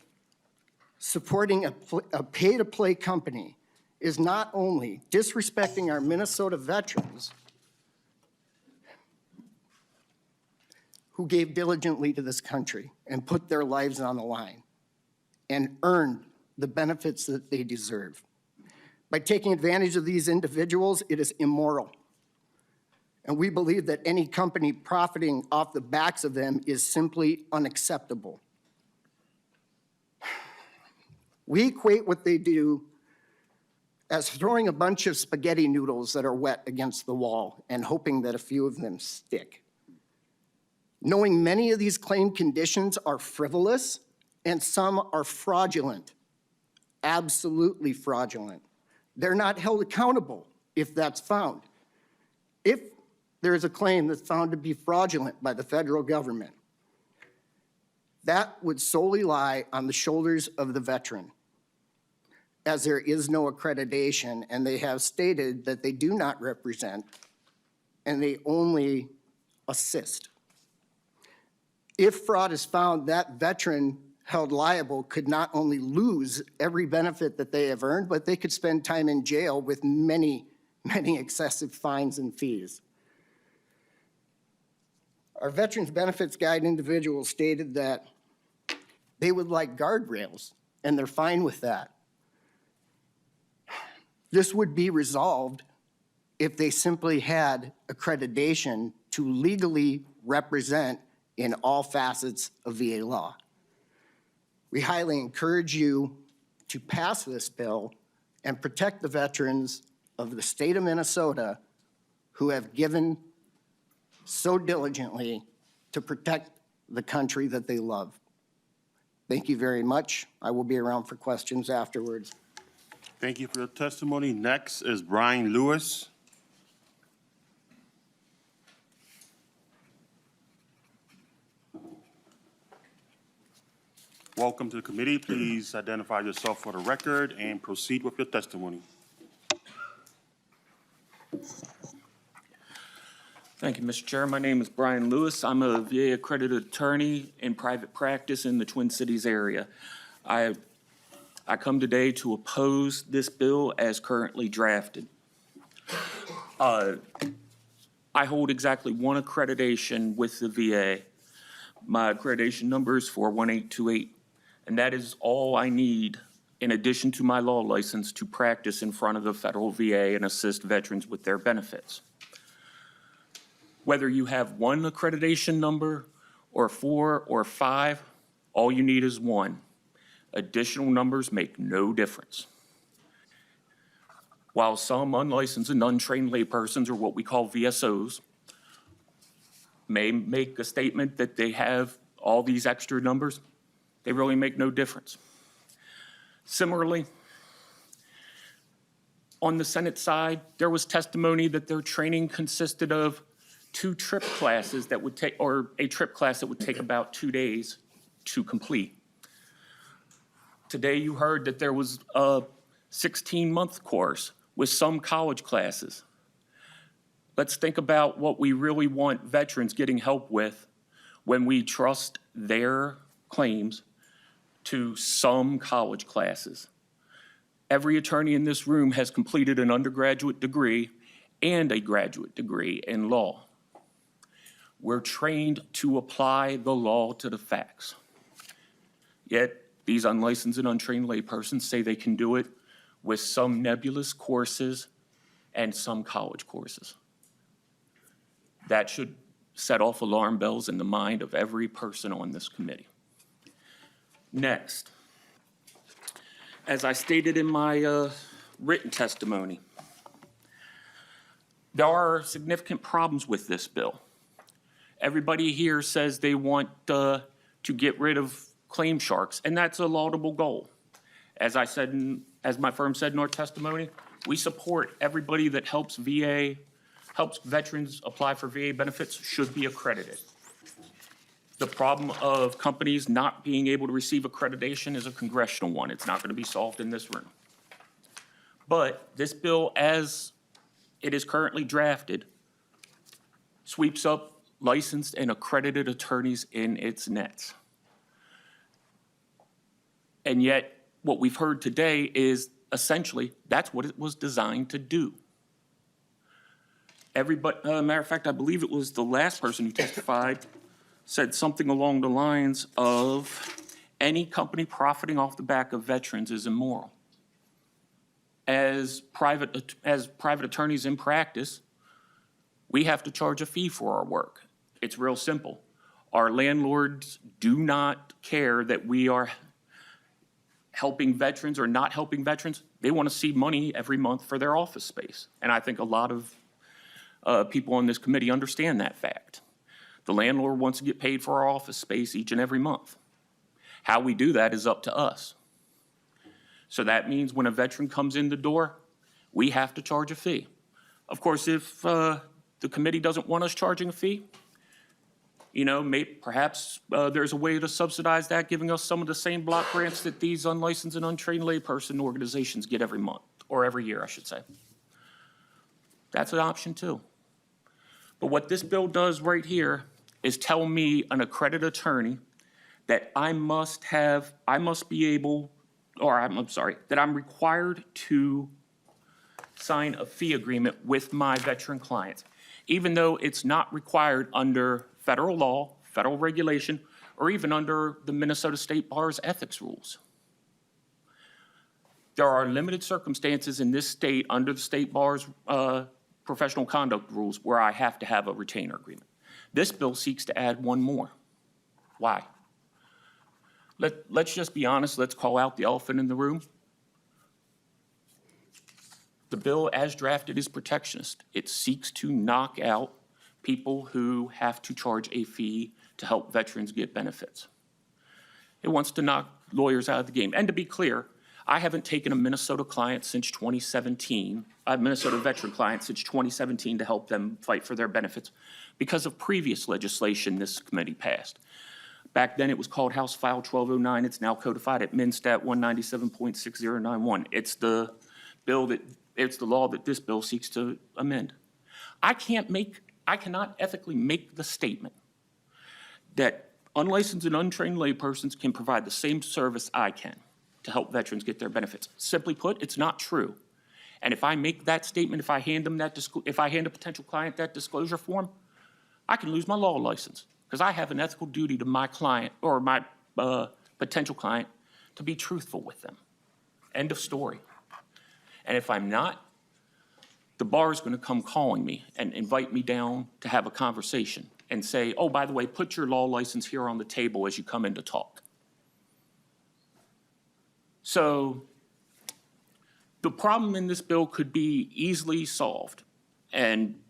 supporting a pay-to-play company is not only disrespecting our Minnesota veterans who gave diligently to this country and put their lives on the line and earned the benefits that they deserve. By taking advantage of these individuals, it is immoral. And we believe that any company profiting off the backs of them is simply unacceptable. We equate what they do as throwing a bunch of spaghetti noodles that are wet against the wall and hoping that a few of them stick. Knowing many of these claim conditions are frivolous and some are fraudulent, absolutely fraudulent. They're not held accountable if that's found. If there is a claim that's found to be fraudulent by the federal government, that would solely lie on the shoulders of the veteran, as there is no accreditation, and they have stated that they do not represent, and they only assist. If fraud is found, that veteran held liable could not only lose every benefit that they have earned, but they could spend time in jail with many, many excessive fines and fees. Our Veterans Benefits Guide individual stated that they would like guardrails, and they're fine with that. This would be resolved if they simply had accreditation to legally represent in all facets of VA law. We highly encourage you to pass this bill and protect the veterans of the state of Minnesota who have given so diligently to protect the country that they love. Thank you very much. I will be around for questions afterwards. Thank you for your testimony. Next is Brian Lewis. Welcome to the committee. Please identify yourself for the record and proceed with your testimony. Thank you, Mr. Chair. My name is Brian Lewis. I'm a VA accredited attorney in private practice in the Twin Cities area. I come today to oppose this bill as currently drafted. I hold exactly one accreditation with the VA. My accreditation number is 41828, and that is all I need in addition to my law license to practice in front of the federal VA and assist veterans with their benefits. Whether you have one accreditation number or 4 or 5, all you need is one. Additional numbers make no difference. While some unlicensed and untrained laypersons are what we call VSOs, may make a statement that they have all these extra numbers. They really make no difference. Similarly, on the Senate side, there was testimony that their training consisted of 2 trip classes that would take, or a trip class that would take about 2 days to complete. Today, you heard that there was a 16-month course with some college classes. Let's think about what we really want veterans getting help with when we trust their claims to some college classes. Every attorney in this room has completed an undergraduate degree and a graduate degree in law. We're trained to apply the law to the facts. Yet, these unlicensed and untrained laypersons say they can do it with some nebulous courses and some college courses. That should set off alarm bells in the mind of every person on this committee. Next, as I stated in my written testimony, there are significant problems with this bill. Everybody here says they want to get rid of claim sharks, and that's a laudable goal. As I said, as my firm said in our testimony, we support everybody that helps veterans apply for VA benefits should be accredited. The problem of companies not being able to receive accreditation is a congressional one. It's not going to be solved in this room. But this bill, as it is currently drafted, sweeps up licensed and accredited attorneys in its nets. And yet, what we've heard today is essentially that's what it was designed to do. Everybody, matter of fact, I believe it was the last person who testified said something along the lines of any company profiting off the back of veterans is immoral. As private attorneys in practice, we have to charge a fee for our work. It's real simple. Our landlords do not care that we are helping veterans or not helping veterans. They want to see money every month for their office space. And I think a lot of people on this committee understand that fact. The landlord wants to get paid for our office space each and every month. How we do that is up to us. So that means when a veteran comes in the door, we have to charge a fee. Of course, if the committee doesn't want us charging a fee, you know, perhaps there's a way to subsidize that, giving us some of the same block grants that these unlicensed and untrained layperson organizations get every month, or every year, I should say. That's an option too. But what this bill does right here is tell me, an accredited attorney, that that I'm required to sign a fee agreement with my veteran clients, even though it's not required under federal law, federal regulation, or even under the Minnesota State Bar's ethics rules. There are limited circumstances in this state under the State Bar's professional conduct rules where I have to have a retainer agreement. This bill seeks to add one more. Why? Let's just be honest, let's call out the elephant in the room. The bill as drafted is protectionist. It seeks to knock out people who have to charge a fee to help veterans get benefits. It wants to knock lawyers out of the game. And to be clear, I haven't taken a Minnesota client since 2017, a Minnesota veteran client since 2017 to help them fight for their benefits because of previous legislation this committee passed. Back then, it was called House File 1209. It's now codified at MnStat 197.6091. It's the law that this bill seeks to amend. I cannot ethically make the statement that unlicensed and untrained laypersons can provide the same service I can to help veterans get their benefits. Simply put, it's not true. And if I make that statement, if I hand a potential client that disclosure form, I can lose my law license because I have an ethical duty to my client or my potential client to be truthful with them. End of story. And if I'm not, the bar is going to come calling me and invite me down to have a conversation and say, oh, by the way, put your law license here on the table as you come in to talk. So the problem in this bill could be easily solved. And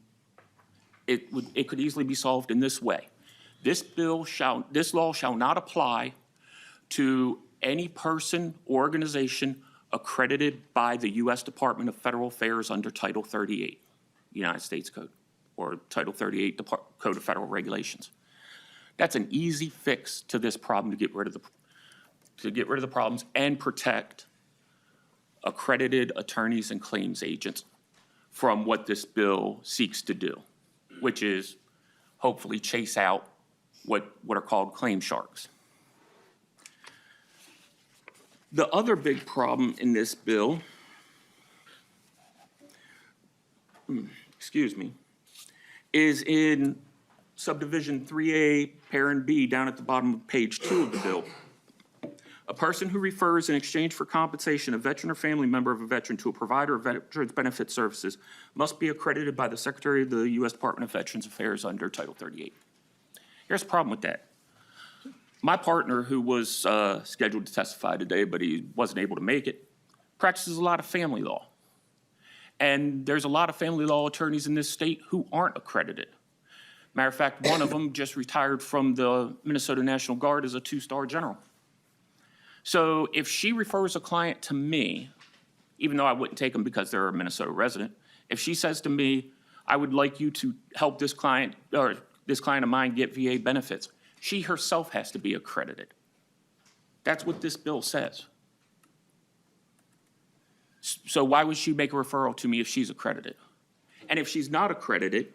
it could easily be solved in this way. This law shall not apply to any person or organization accredited by the U.S. Department of Federal Affairs under Title 38, United States Code, or Title 38 Code of Federal Regulations. That's an easy fix to this problem to get rid of the problems and protect accredited attorneys and claims agents from what this bill seeks to do, which is hopefully chase out what are called claim sharks. The other big problem in this bill, is in subdivision 3A, parent B, down at the bottom of page 2 of the bill. A person who refers in exchange for compensation a veteran or family member of a veteran to a provider of veterans benefit services must be accredited by the Secretary of the U.S. Department of Veterans Affairs under Title 38. Here's the problem with that. My partner, who was scheduled to testify today, but he wasn't able to make it, practices a lot of family law. And there's a lot of family law attorneys in this state who aren't accredited. Matter of fact, one of them just retired from the Minnesota National Guard as a 2-star general. So if she refers a client to me, even though I wouldn't take them because they're a Minnesota resident, if she says to me, I would like you to help this client or this client of mine get VA benefits, she herself has to be accredited. That's what this bill says. So why would she make a referral to me if she's accredited? And if she's not accredited,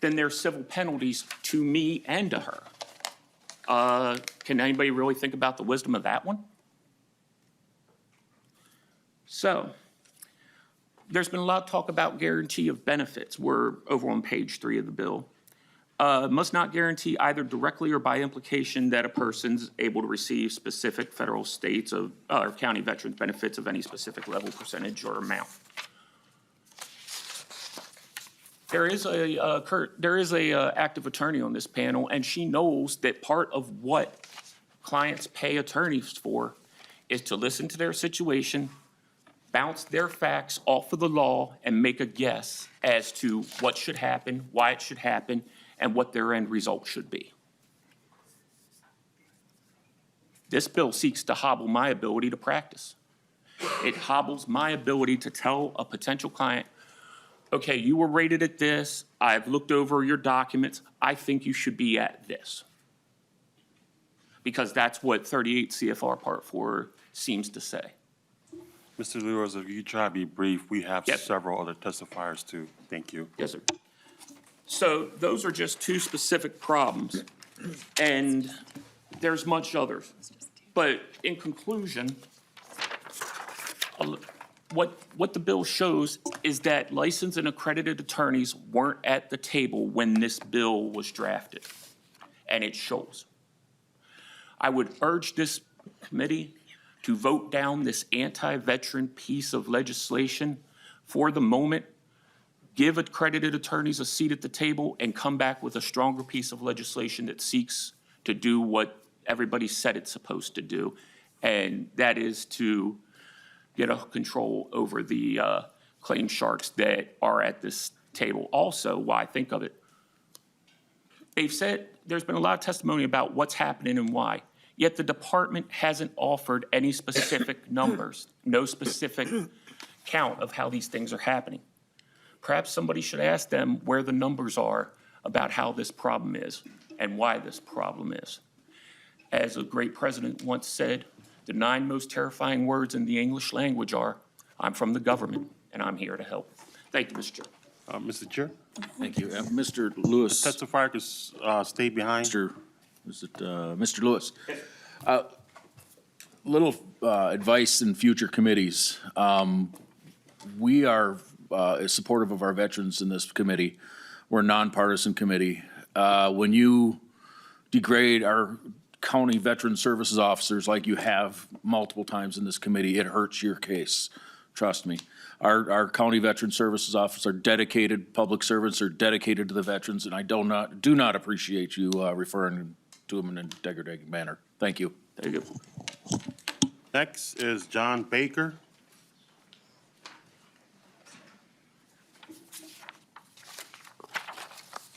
then there's civil penalties to me and to her. Can anybody really think about the wisdom of that one? So, there's been a lot of talk about guarantee of benefits. We're over on page 3 of the bill. Must not guarantee either directly or by implication that a person's able to receive specific federal, states, or county veterans benefits of any specific level, percentage, or amount. There is a active attorney on this panel, and she knows that part of what clients pay attorneys for is to listen to their situation, bounce their facts off of the law, and make a guess as to what should happen, why it should happen, and what their end result should be. This bill seeks to hobble my ability to practice. It hobbles my ability to tell a potential client, okay, you were rated at this, I've looked over your documents, I think you should be at this. Because that's what 38 CFR Part 4 seems to say. Mr. Lewis, if you try to be brief, we have Yes. several other testifiers too. Thank you. Yes, sir. So those are just 2 specific problems, and there's much others. But in conclusion, what the bill shows is that licensed and accredited attorneys weren't at the table when this bill was drafted, and it shows. I would urge this committee to vote down this anti-veteran piece of legislation for the moment, give accredited attorneys a seat at the table, and come back with a stronger piece of legislation that seeks to do what everybody said it's supposed to do, and that is to get a control over the claim sharks that are at this table. Also, why I think of it, they've said there's been a lot of testimony about what's happening and why, yet the department hasn't offered any specific numbers, no specific count of how these things are happening. Perhaps somebody should ask them where the numbers are about how this problem is and why this problem is. As a great president once said, the 9 most terrifying words in the English language are, I'm from the government and I'm here to help. Thank you, Mr. Chair. Mr. Chair, Thank you. Mr. Lewis. testifier could stay behind. Mr. Lewis. Little advice in future committees. We are supportive of our veterans in this committee. We're a nonpartisan committee. When you degrade our county veteran services officers like you have multiple times in this committee, it hurts your case. Trust me. Our county veteran services officers are dedicated public servants, are dedicated to the veterans, and I do not appreciate you referring to them in a degrading manner. Thank you. There you go. Next is John Baker.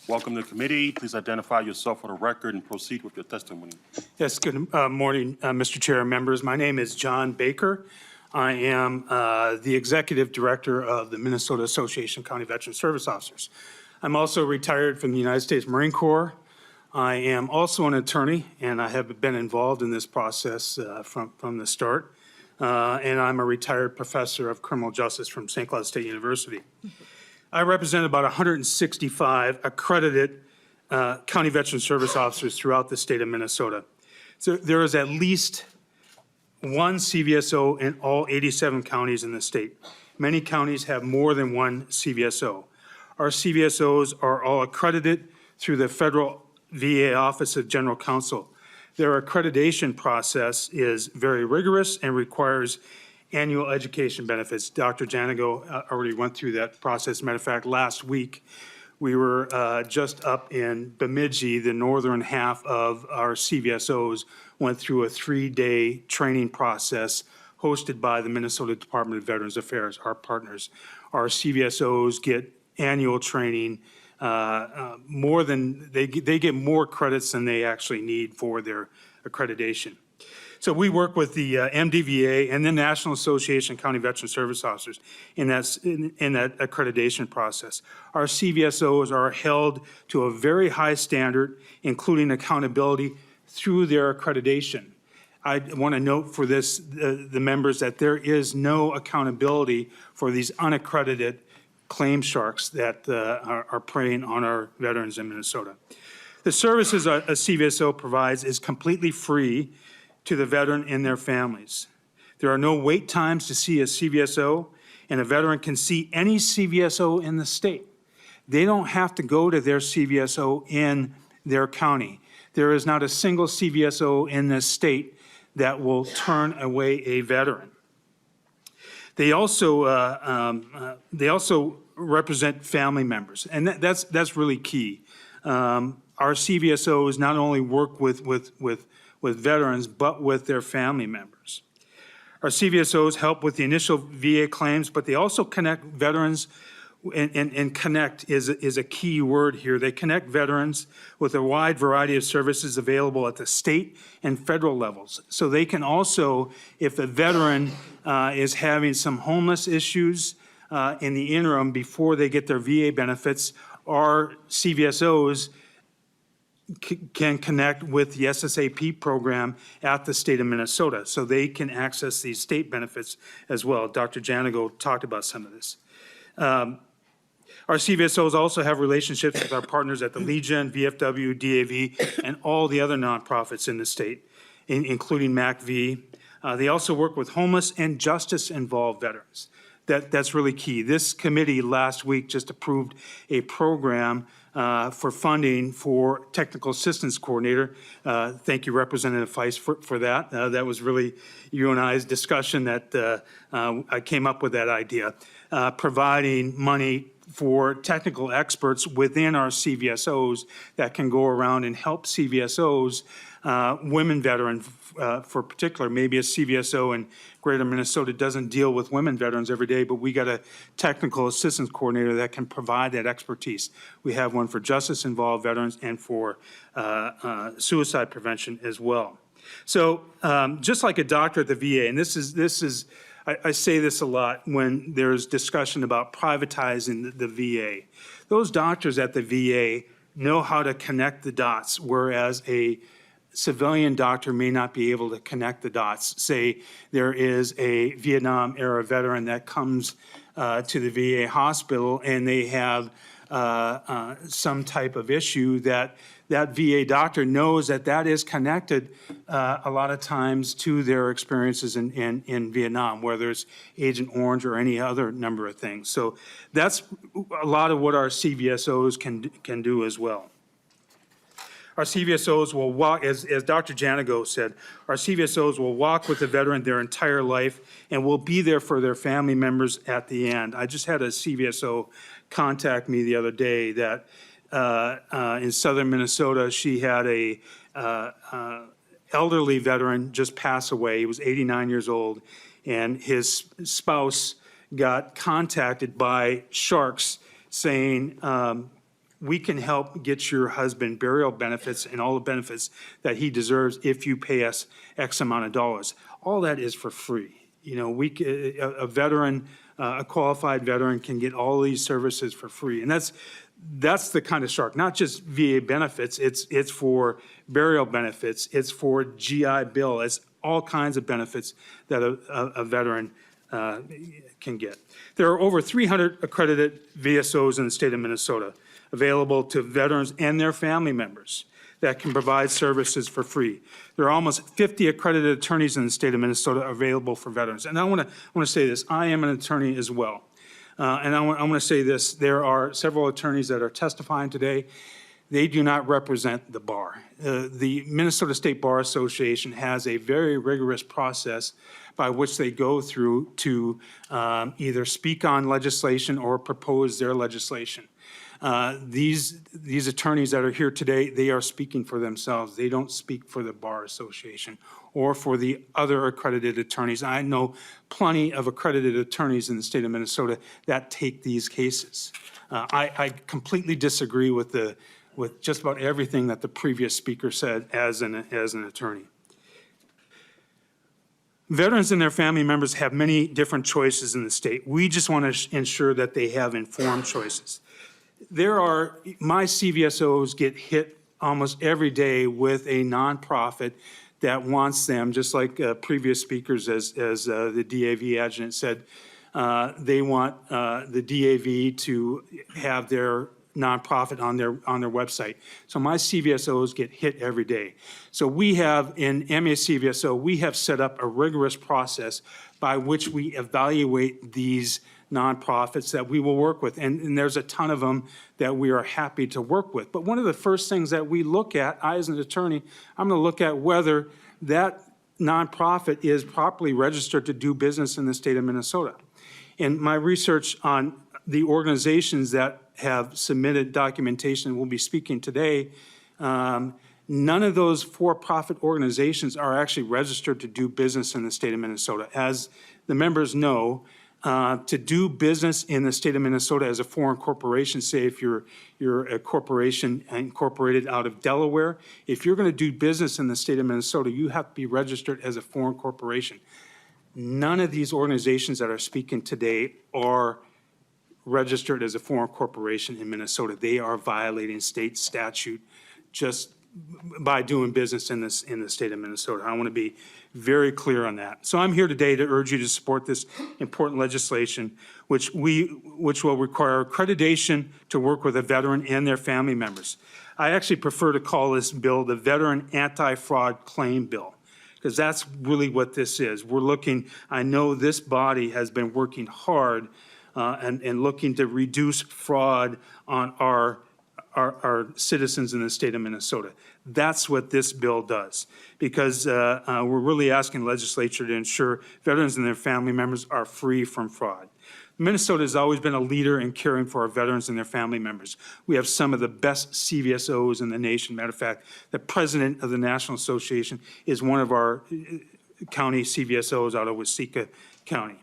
Welcome to the committee. Please identify yourself for the record and proceed with your testimony. Yes, good morning, Mr. Chair and members. My name is John Baker. I am the Executive Director of the Minnesota Association of County Veteran Service Officers. I'm also retired from the United States Marine Corps. I am also an attorney, and I have been involved in this process from the start. And I'm a retired professor of criminal justice from St. Cloud State University. I represent about 165 accredited county veteran service officers throughout the state of Minnesota. So there is at least one CVSO in all 87 counties in the state. Many counties have more than one CVSO. Our CVSOs are all accredited through the federal VA Office of General Counsel. Their accreditation process is very rigorous and requires annual education benefits. Dr. Janigo already went through that process. Matter of fact, last week, we were just up in Bemidji, the northern half of our CVSOs went through a 3-day training process hosted by the Minnesota Department of Veterans Affairs, our partners. Our CVSOs get annual training they get more credits than they actually need for their accreditation. So we work with the MDVA and the National Association of County Veteran Service Officers in that accreditation process. Our CVSOs are held to a very high standard, including accountability through their accreditation. I want to note for this, the members, that there is no accountability for these unaccredited claim sharks that are preying on our veterans in Minnesota. The services a CVSO provides is completely free to the veteran and their families. There are no wait times to see a CVSO, and a veteran can see any CVSO in the state. They don't have to go to their CVSO in their county. There is not a single CVSO in this state that will turn away a veteran. They also represent family members, and that's really key. Our CVSOs not only work with veterans, but with their family members. Our CVSOs help with the initial VA claims, but they also connect veterans, and connect is a key word here. They connect veterans with a wide variety of services available at the state and federal levels. So they can also, if a veteran is having some homeless issues in the interim before they get their VA benefits, our CVSOs can connect with the SSAP program at the state of Minnesota, so they can access these state benefits as well. Dr. Janigo talked about some of this. Our CVSOs also have relationships with our partners at the Legion, VFW, DAV, and all the other nonprofits in the state, including MACV. They also work with homeless and justice-involved veterans. That's really key. This committee last week just approved a program for funding for technical assistance coordinator. Thank you, Representative Feist, for that. That was really you and I's discussion that I came up with that idea. Providing money for technical experts within our CVSOs that can go around and help CVSOs, women veterans for particular. Maybe a CVSO in Greater Minnesota doesn't deal with women veterans every day, but we got a technical assistance coordinator that can provide that expertise. We have one for justice-involved veterans and for suicide prevention as well. So just like a doctor at the VA, and this is I say this a lot when there's discussion about privatizing the VA. Those doctors at the VA know how to connect the dots, whereas a civilian doctor may not be able to connect the dots. Say there is a Vietnam-era veteran that comes to the VA hospital and they have some type of issue that VA doctor knows that is connected a lot of times to their experiences in Vietnam, whether it's Agent Orange or any other number of things. So that's a lot of what our CVSOs can do as well. Our CVSOs will walk, as Dr. Janigo said, our CVSOs will walk with the veteran their entire life and will be there for their family members at the end. I just had a CVSO contact me the other day that in southern Minnesota, she had a elderly veteran just pass away. He was 89 years old, and his spouse got contacted by sharks saying we can help get your husband burial benefits and all the benefits that he deserves if you pay us X amount of dollars. All that is for free. You know, a veteran, a qualified veteran can get all these services for free. And that's the kind of shark, not just VA benefits, it's for burial benefits, it's for GI Bill, it's all kinds of benefits that a veteran can get. There are over 300 accredited VSOs in the state of Minnesota available to veterans and their family members that can provide services for free. There are almost 50 accredited attorneys in the state of Minnesota available for veterans. And I want to say this, I am an attorney as well. And I want to say this, there are several attorneys that are testifying today. They do not represent the bar. The Minnesota State Bar Association has a very rigorous process by which they go through to either speak on legislation or propose their legislation. These attorneys that are here today, they are speaking for themselves. They don't speak for the Bar Association or for the other accredited attorneys. I know plenty of accredited attorneys in the state of Minnesota that take these cases. I completely disagree with just about everything that the previous speaker said as an attorney. Veterans and their family members have many different choices in the state. We just want to ensure that they have informed choices. My CVSOs get hit almost every day with a nonprofit that wants them, just like previous speakers, as the DAV adjutant said, they want the DAV to have their nonprofit on their website. So my CVSOs get hit every day. So we have, in MA CVSO, we have set up a rigorous process by which we evaluate these nonprofits that we will work with. And there's a ton of them that we are happy to work with. But one of the first things that we look at, I as an attorney, I'm going to look at whether that nonprofit is properly registered to do business in the state of Minnesota. In my research on the organizations that have submitted documentation, we'll be speaking today, none of those for-profit organizations are actually registered to do business in the state of Minnesota. As the members know, to do business in the state of Minnesota as a foreign corporation, say if you're a corporation incorporated out of Delaware, if you're going to do business in the state of Minnesota, you have to be registered as a foreign corporation. None of these organizations that are speaking today are registered as a foreign corporation in Minnesota. They are violating state statute just by doing business in the state of Minnesota. I want to be very clear on that. So I'm here today to urge you to support this important legislation, which will require accreditation to work with a veteran and their family members. I actually prefer to call this bill the Veteran Anti-Fraud Claim Bill, because that's really what this is. We're looking, I know this body has been working hard and looking to reduce fraud on our citizens in the state of Minnesota. That's what this bill does, because we're really asking the legislature to ensure veterans and their family members are free from fraud. Minnesota has always been a leader in caring for our veterans and their family members. We have some of the best CVSOs in the nation. Matter of fact, the president of the National Association is one of our county CVSOs out of Waseca County.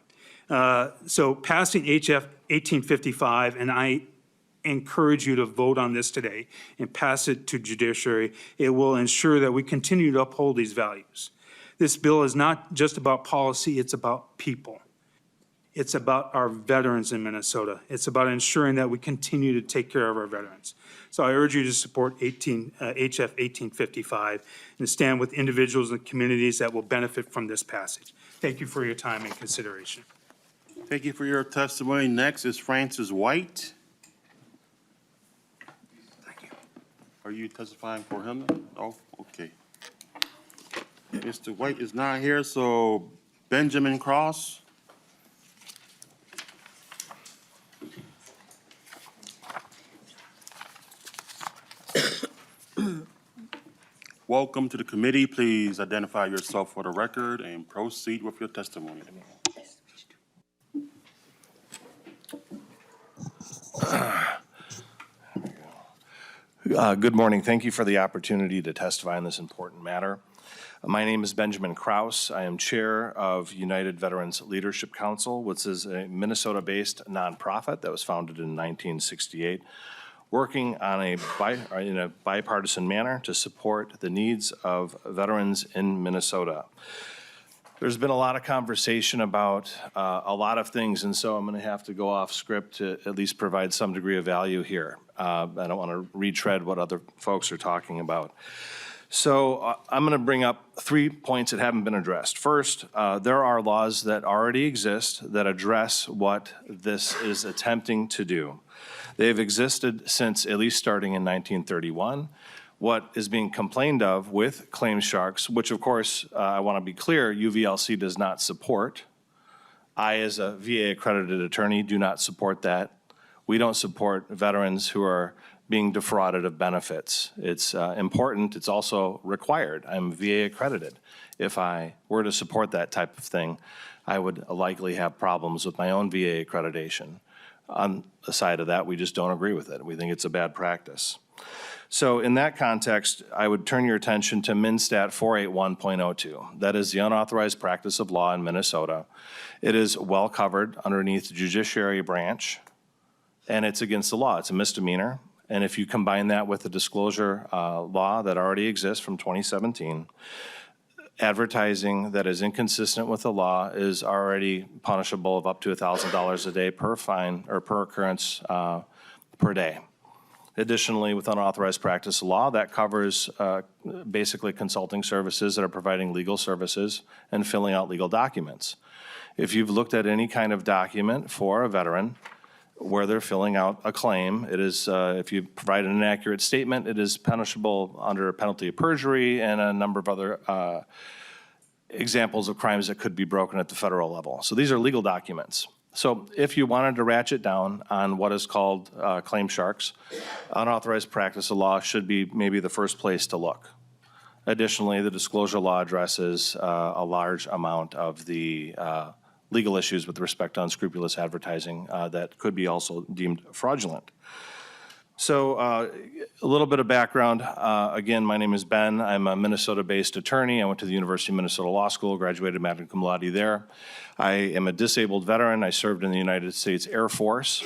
So passing HF 1855, and I encourage you to vote on this today and pass it to judiciary. It will ensure that we continue to uphold these values. This bill is not just about policy, it's about people. It's about our veterans in Minnesota. It's about ensuring that we continue to take care of our veterans. So I urge you to support HF 1855 and stand with individuals and communities that will benefit from this passage. Thank you for your time and consideration. Thank you for your testimony. Next is Francis White. Thank you. Are you testifying for him? Oh, okay. Mr. White is not here, so Benjamin Cross. Welcome to the committee. Please identify yourself for the record and proceed with your testimony. Good morning. Thank you for the opportunity to testify on this important matter. My name is Benjamin Krause. I am chair of United Veterans Leadership Council, which is a Minnesota-based nonprofit that was founded in 1968. working on in a bipartisan manner to support the needs of veterans in Minnesota. There's been a lot of conversation about a lot of things, and so I'm going to have to go off script to at least provide some degree of value here. I don't want to retread what other folks are talking about. So I'm going to bring up 3 points that haven't been addressed. First, there are laws that already exist that address what this is attempting to do. They've existed since at least starting in 1931. What is being complained of with claim sharks, which of course, I want to be clear, UVLC does not support. I, as a VA accredited attorney, do not support that. We don't support veterans who are being defrauded of benefits. It's important, it's also required. I'm VA accredited. If I were to support that type of thing, I would likely have problems with my own VA accreditation. On the side of that, we just don't agree with it. We think it's a bad practice. So in that context, I would turn your attention to MnStat 481.02. That is the unauthorized practice of law in Minnesota. It is well covered underneath the judiciary branch, and it's against the law. It's a misdemeanor. And if you combine that with the disclosure law that already exists from 2017, advertising that is inconsistent with the law is already punishable of up to $1,000 a day per fine or per occurrence per day. Additionally, with unauthorized practice of law, that covers basically consulting services that are providing legal services and filling out legal documents. If you've looked at any kind of document for a veteran where they're filling out a claim, it is, if you provide an inaccurate statement, it is punishable under a penalty of perjury and a number of other examples of crimes that could be broken at the federal level. So these are legal documents. So if you wanted to ratchet down on what is called claim sharks, unauthorized practice of law should be maybe the first place to look. Additionally, the disclosure law addresses a large amount of the legal issues with respect to unscrupulous advertising that could be also deemed fraudulent. So a little bit of background. Again, my name is Ben. I'm a Minnesota-based attorney. I went to the University of Minnesota Law School, graduated magna cum laude there. I am a disabled veteran. I served in the United States Air Force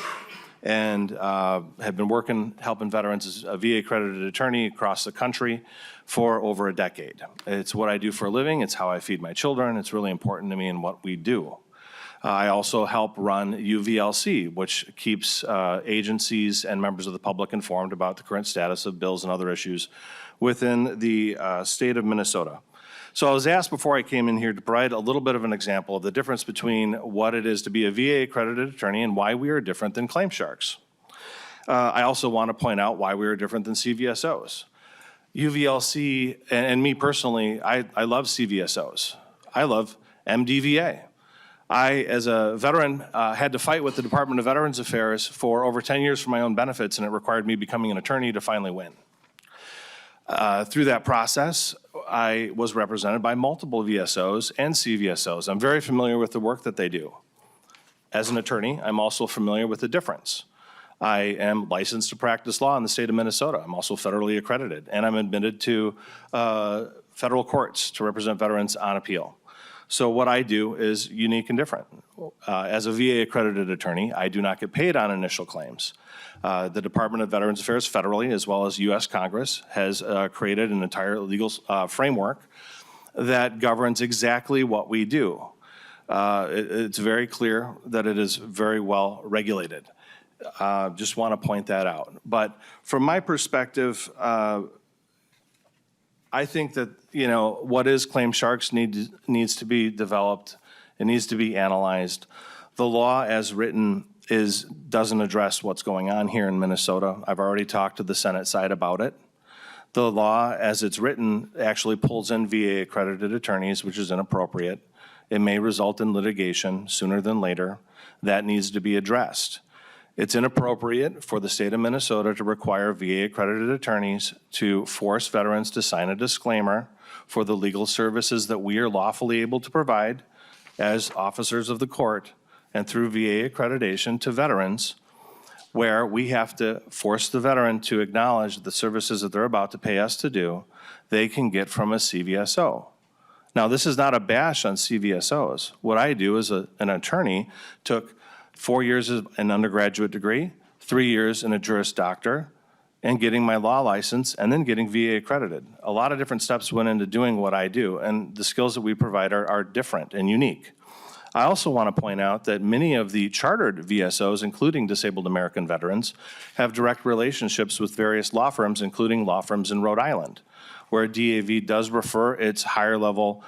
and have been helping veterans as a VA-accredited attorney across the country for over a decade. It's what I do for a living. It's how I feed my children. It's really important to me in what we do. I also help run UVLC, which keeps agencies and members of the public informed about the current status of bills and other issues within the state of Minnesota. So I was asked before I came in here to provide a little bit of an example of the difference between what it is to be a VA accredited attorney and why we are different than claim sharks. I also want to point out why we are different than CVSOs. UVLC, and me personally, I love CVSOs. I love MDVA. I, as a veteran, had to fight with the Department of Veterans Affairs for over 10 years for my own benefits, and it required me becoming an attorney to finally win. Through that process, I was represented by multiple VSOs and CVSOs. I'm very familiar with the work that they do. As an attorney, I'm also familiar with the difference. I am licensed to practice law in the state of Minnesota. I'm also federally accredited, and I'm admitted to federal courts to represent veterans on appeal. So what I do is unique and different. As a VA accredited attorney, I do not get paid on initial claims. The Department of Veterans Affairs federally, as well as U.S. Congress, has created an entire legal framework that governs exactly what we do. It's very clear that it is very well regulated. Just want to point that out. But from my perspective, I think that, you know, what is claim sharks needs to be developed. It needs to be analyzed. The law as written doesn't address what's going on here in Minnesota. I've already talked to the Senate side about it. The law as it's written actually pulls in VA accredited attorneys, which is inappropriate. It may result in litigation sooner than later. That needs to be addressed. It's inappropriate for the state of Minnesota to require VA accredited attorneys to force veterans to sign a disclaimer for the legal services that we are lawfully able to provide as officers of the court and through VA accreditation to veterans, where we have to force the veteran to acknowledge the services that they're about to pay us to do, they can get from a CVSO. Now, this is not a bash on CVSOs. What I do as an attorney took 4 years of an undergraduate degree, 3 years in a Juris Doctor, and getting my law license and then getting VA accredited. A lot of different steps went into doing what I do, and the skills that we provide are different and unique. I also want to point out that many of the chartered VSOs, including disabled American veterans, have direct relationships with various law firms, including law firms in Rhode Island, where DAV does refer its higher level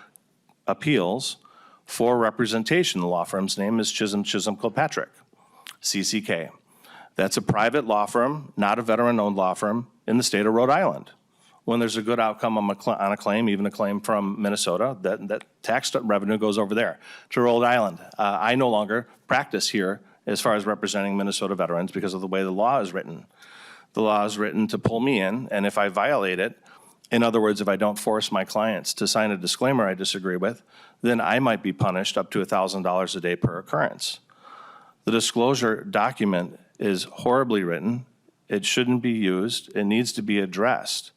appeals for representation. The law firm's name is Chisholm Kilpatrick, CCK. That's a private law firm, not a veteran-owned law firm in the state of Rhode Island. When there's a good outcome on a claim, even a claim from Minnesota, that tax revenue goes over there to Rhode Island. I no longer practice here as far as representing Minnesota veterans because of the way the law is written. The law is written to pull me in, and if I violate it, in other words, if I don't force my clients to sign a disclaimer I disagree with, then I might be punished up to $1,000 a day per occurrence. The disclosure document is horribly written. It shouldn't be used. It needs to be addressed.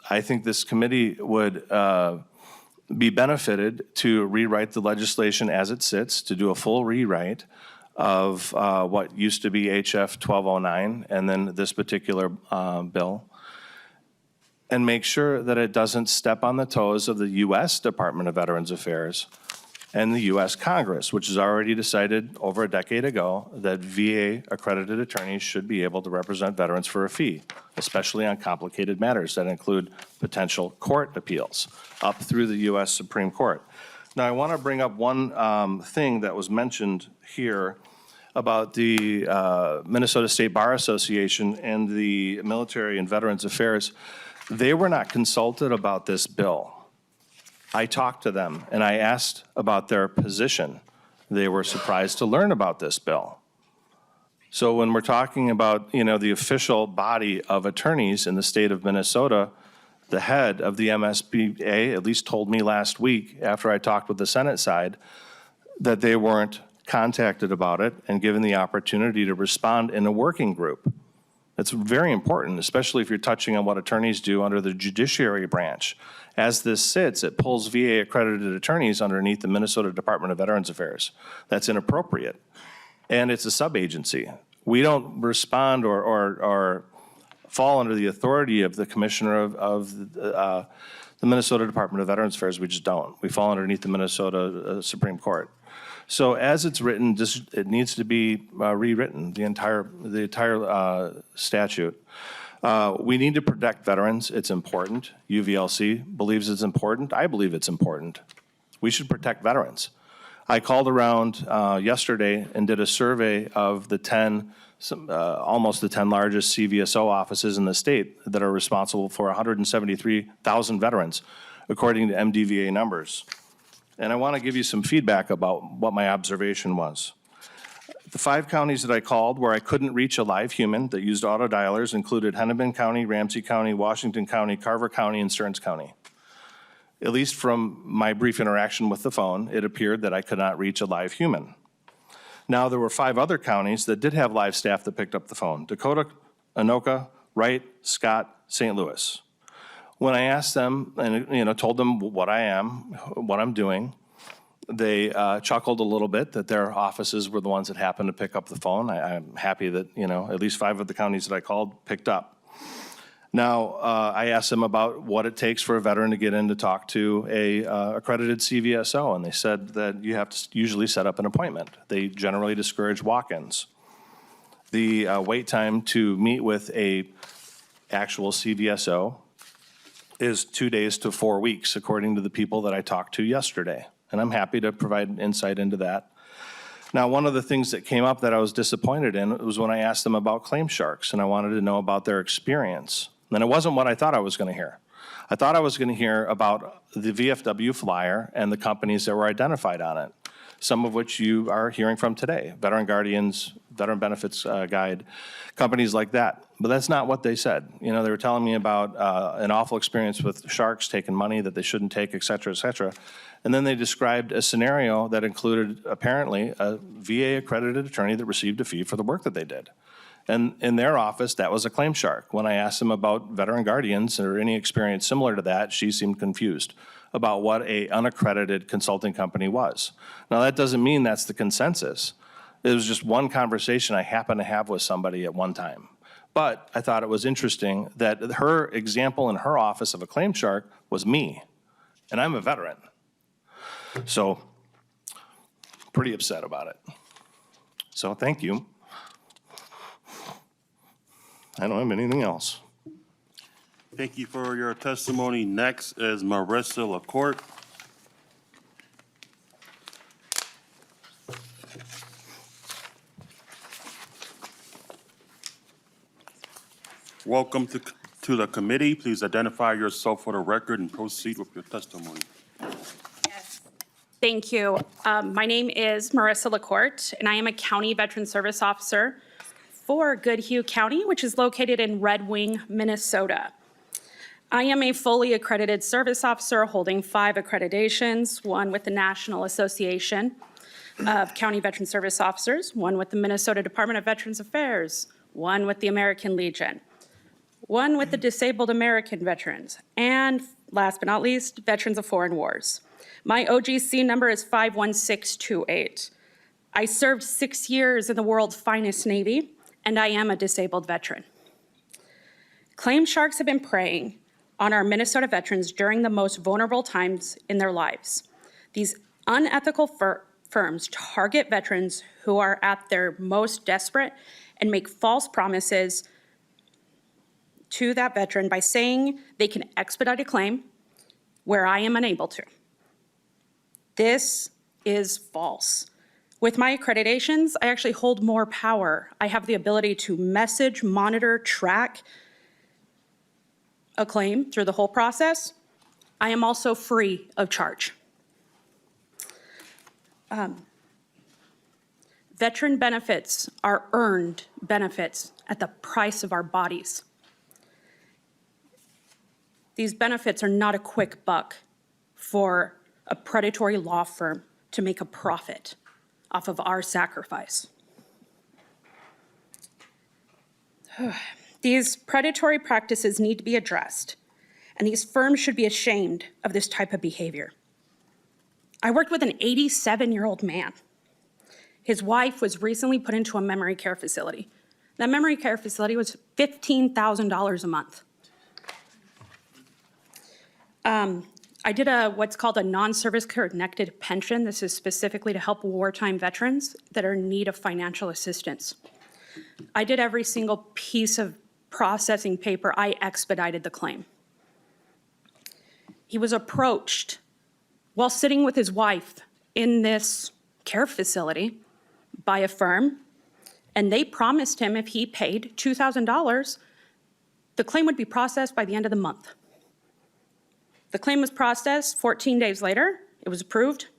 I think this committee would be benefited to rewrite the legislation as it sits, to do a full rewrite of what used to be HF 1209 and then this particular bill, and make sure that it doesn't step on the toes of the U.S. Department of Veterans Affairs and the U.S. Congress, which has already decided over a decade ago that VA accredited attorneys should be able to represent veterans for a fee, especially on complicated matters that include potential court appeals up through the U.S. Supreme Court. Now, I want to bring up one thing that was mentioned here about the Minnesota State Bar Association and the Military and Veterans Affairs. They were not consulted about this bill. I talked to them and I asked about their position. They were surprised to learn about this bill. So when we're talking about, the official body of attorneys in the state of Minnesota, the head of the MSBA at least told me last week after I talked with the Senate side that they weren't contacted about it and given the opportunity to respond in a working group. That's very important, especially if you're touching on what attorneys do under the judiciary branch. As this sits, it pulls VA accredited attorneys underneath the Minnesota Department of Veterans Affairs. That's inappropriate. And it's a sub-agency. We don't respond or fall under the authority of the commissioner of the Minnesota Department of Veterans Affairs. We just don't. We fall underneath the Minnesota Supreme Court. So as it's written, it needs to be rewritten, the entire statute. We need to protect veterans. It's important. UVLC believes it's important. I believe it's important. We should protect veterans. I called around yesterday and did a survey of the almost the 10 largest CVSO offices in the state that are responsible for 173,000 veterans, according to MDVA numbers. And I want to give you some feedback about what my observation was. The 5 counties that I called where I couldn't reach a live human that used auto dialers included Hennepin County, Ramsey County, Washington County, Carver County, and Stearns County. At least from my brief interaction with the phone, it appeared that I could not reach a live human. Now, there were 5 other counties that did have live staff that picked up the phone: Dakota, Anoka, Wright, Scott, St. Louis. When I asked them and told them what I'm doing, they chuckled a little bit that their offices were the ones that happened to pick up the phone. I'm happy that at least 5 of the counties that I called picked up. Now, I asked them about what it takes for a veteran to get in to talk to a accredited CVSO, and they said that you have to usually set up an appointment. They generally discourage walk-ins. The wait time to meet with a actual CVSO is 2 days to 4 weeks, according to the people that I talked to yesterday. And I'm happy to provide insight into that. Now, one of the things that came up that I was disappointed in was when I asked them about claim sharks, and I wanted to know about their experience. And it wasn't what I thought I was going to hear. I thought I was going to hear about the VFW flyer and the companies that were identified on it, some of which you are hearing from today: Veteran Guardians, Veteran Benefits Guide, companies like that. But that's not what they said. They were telling me about an awful experience with sharks taking money that they shouldn't take, et cetera, et cetera. And then they described a scenario that included apparently a VA accredited attorney that received a fee for the work that they did. And in their office, that was a claim shark. When I asked them about Veteran Guardians or any experience similar to that, she seemed confused about what a unaccredited consulting company was. Now, that doesn't mean that's the consensus. It was just one conversation I happened to have with somebody at one time. But I thought it was interesting that her example in her office of a claim shark was me, and I'm a veteran. So, pretty upset about it. So, thank you. I don't have anything else. Thank you for your testimony. Next is Marissa LaCourte. Welcome to the committee. Please identify yourself for the record and proceed with your testimony. Thank you. My name is Marissa LaCourte, and I am a County Veteran Service Officer for Goodhue County, which is located in Red Wing, Minnesota. I am a fully accredited service officer holding 5 accreditations, one with the National Association of County Veteran Service Officers, one with the Minnesota Department of Veterans Affairs, one with the American Legion, one with the Disabled American Veterans, and last but not least, Veterans of Foreign Wars. My OGC number is 51628. I served 6 years in the world's finest Navy, and I am a disabled veteran. Claim sharks have been preying on our Minnesota veterans during the most vulnerable times in their lives. These unethical firms target veterans who are at their most desperate and make false promises to that veteran by saying they can expedite a claim where I am unable to. This is false. With my accreditations, I actually hold more power. I have the ability to message, monitor, track a claim through the whole process. I am also free of charge. Veteran benefits are earned benefits at the price of our bodies. These benefits are not a quick buck for a predatory law firm to make a profit off of our sacrifice. These predatory practices need to be addressed, and these firms should be ashamed of this type of behavior. I worked with an 87-year-old man. His wife was recently put into a memory care facility. That memory care facility was $15,000 a month. I did what's called a non-service connected pension. This is specifically to help wartime veterans that are in need of financial assistance. I did every single piece of processing paper. I expedited the claim. He was approached while sitting with his wife in this care facility by a firm, and they promised him if he paid $2,000, the claim would be processed by the end of the month. The claim was processed 14 days later. It was approved.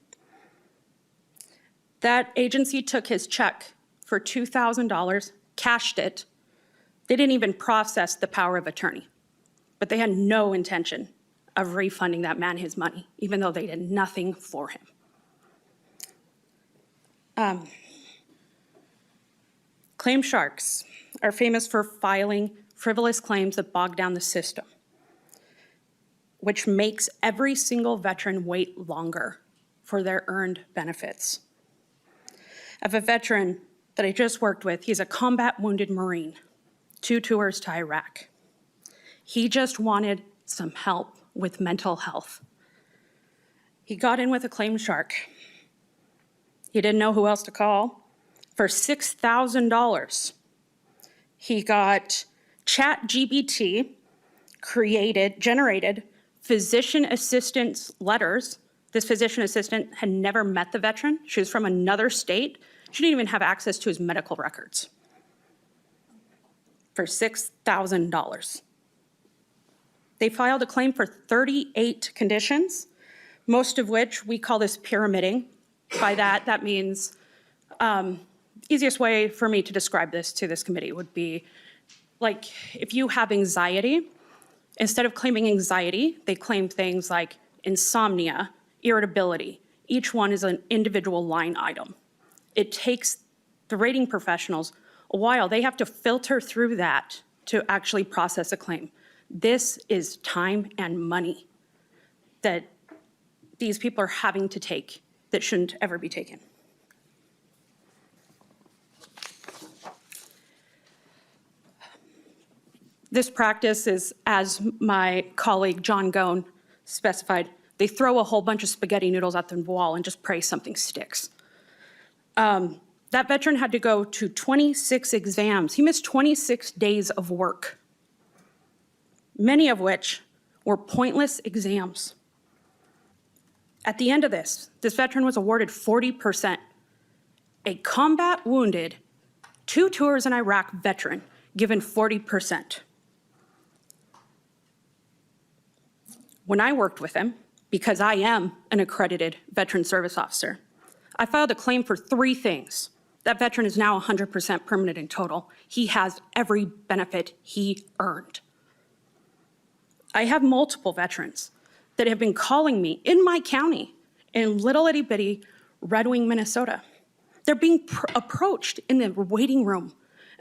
That agency took his check for $2,000, cashed it. They didn't even process the power of attorney, but they had no intention of refunding that man his money, even though they did nothing for him. Claim sharks are famous for filing frivolous claims that bog down the system, which makes every single veteran wait longer for their earned benefits. I have a veteran that I just worked with. He's a combat wounded Marine, 2 tours to Iraq. He just wanted some help with mental health. He got in with a claim shark. He didn't know who else to call. For $6,000, he got ChatGPT generated physician assistance letters. This physician assistant had never met the veteran. She was from another state. She didn't even have access to his medical records. For $6,000. They filed a claim for 38 conditions, most of which we call this pyramiding. By that means, easiest way for me to describe this to this committee would be like if you have anxiety, instead of claiming anxiety, they claim things like insomnia, irritability. Each one is an individual line item. It takes the rating professionals a while. They have to filter through that to actually process a claim. This is time and money that these people are having to take that shouldn't ever be taken. This practice is, as my colleague John Gone specified, they throw a whole bunch of spaghetti noodles at the wall and just pray something sticks. That veteran had to go to 26 exams. He missed 26 days of work, many of which were pointless exams. At the end of this veteran was awarded 40%. A combat wounded, 2 tours in Iraq veteran given 40%. When I worked with him, because I am an accredited veteran service officer, I filed a claim for 3 things. That veteran is now 100% permanent in total. He has every benefit he earned. I have multiple veterans that have been calling me in my county, in little itty bitty Red Wing, Minnesota. They're being approached in the waiting room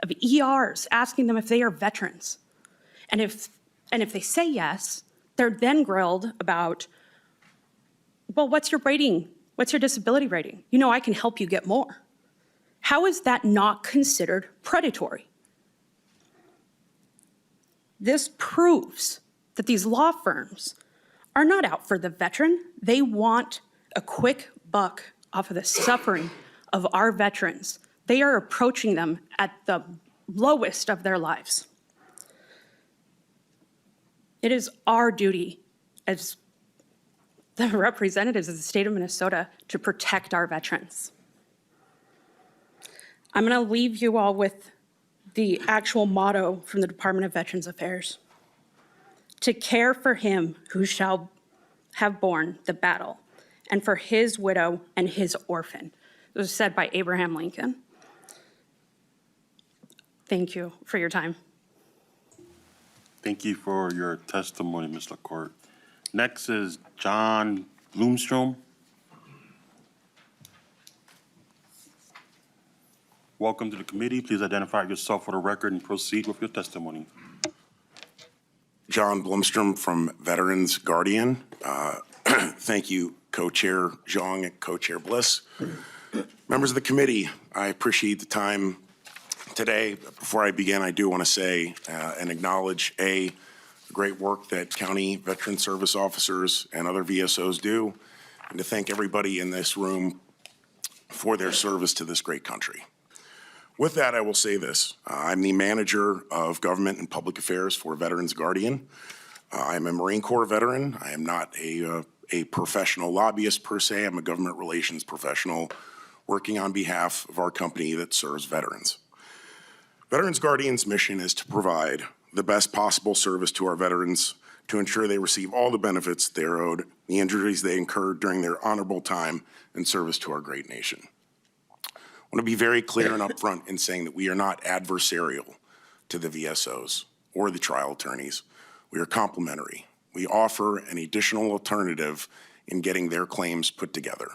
of ERs, asking them if they are veterans. And if they say yes, they're then grilled about, well, what's your rating? What's your disability rating? You know, I can help you get more. How is that not considered predatory? This proves that these law firms are not out for the veteran. They want a quick buck off of the suffering of our veterans. They are approaching them at the lowest of their lives. It is our duty as the representatives of the state of Minnesota to protect our veterans. I'm going to leave you all with the actual motto from the Department of Veterans Affairs: to care for him who shall have borne the battle, and for his widow and his orphan. It was said by Abraham Lincoln. Thank you for your time. Thank you for your testimony, Ms. LaCourte. Next is John Bloomstrom. Welcome to the committee. Please identify yourself for the record and proceed with your testimony. John Blomstrom from Veterans Guardian. Thank you, Co-Chair Zhang and Co-Chair Bliss. Members of the committee, I appreciate the time today. Before I begin, I do want to say and acknowledge the great work that county veteran service officers and other VSOs do, and to thank everybody in this room for their service to this great country. With that, I will say this. I'm the manager of government and public affairs for Veterans Guardian. I'm a Marine Corps veteran. I am not a professional lobbyist per se. I'm a government relations professional working on behalf of our company that serves veterans. Veterans Guardian's mission is to provide the best possible service to our veterans to ensure they receive all the benefits they're owed, the injuries they incurred during their honorable time in service to our great nation. I want to be very clear and upfront in saying that we are not adversarial to the VSOs or the trial attorneys. We are complementary. We offer an additional alternative in getting their claims put together.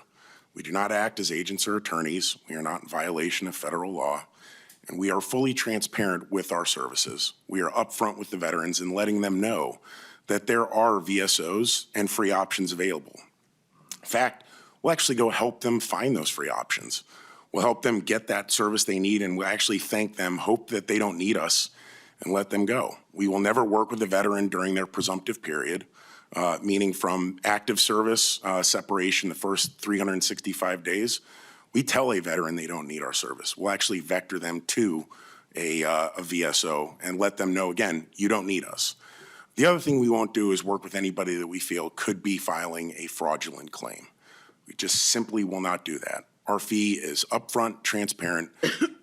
We do not act as agents or attorneys. We are not in violation of federal law, and we are fully transparent with our services. We are upfront with the veterans and letting them know that there are VSOs and free options available. In fact, we'll actually go help them find those free options. We'll help them get that service they need, and we'll actually thank them, hope that they don't need us, and let them go. We will never work with a veteran during their presumptive period, meaning from active service separation the first 365 days. We tell a veteran they don't need our service. We'll actually vector them to a VSO and let them know, again, you don't need us. The other thing we won't do is work with anybody that we feel could be filing a fraudulent claim. We just simply will not do that. Our fee is upfront, transparent,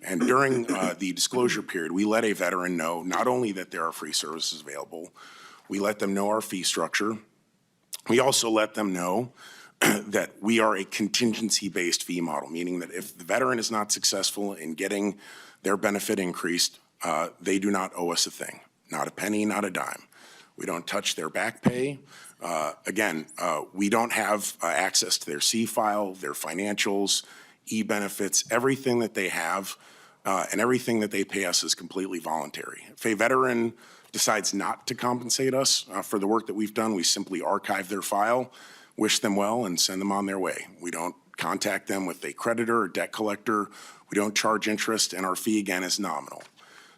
and during the disclosure period, we let a veteran know not only that there are free services available, we let them know our fee structure. We also let them know that we are a contingency-based fee model, meaning that if the veteran is not successful in getting their benefit increased, they do not owe us a thing, not a penny, not a dime. We don't touch their back pay. Again, we don't have access to their C-file, their financials, e-benefits, everything that they have, and everything that they pay us is completely voluntary. If a veteran decides not to compensate us for the work that we've done, we simply archive their file, wish them well, and send them on their way. We don't contact them with a creditor or debt collector. We don't charge interest, and our fee, again, is nominal.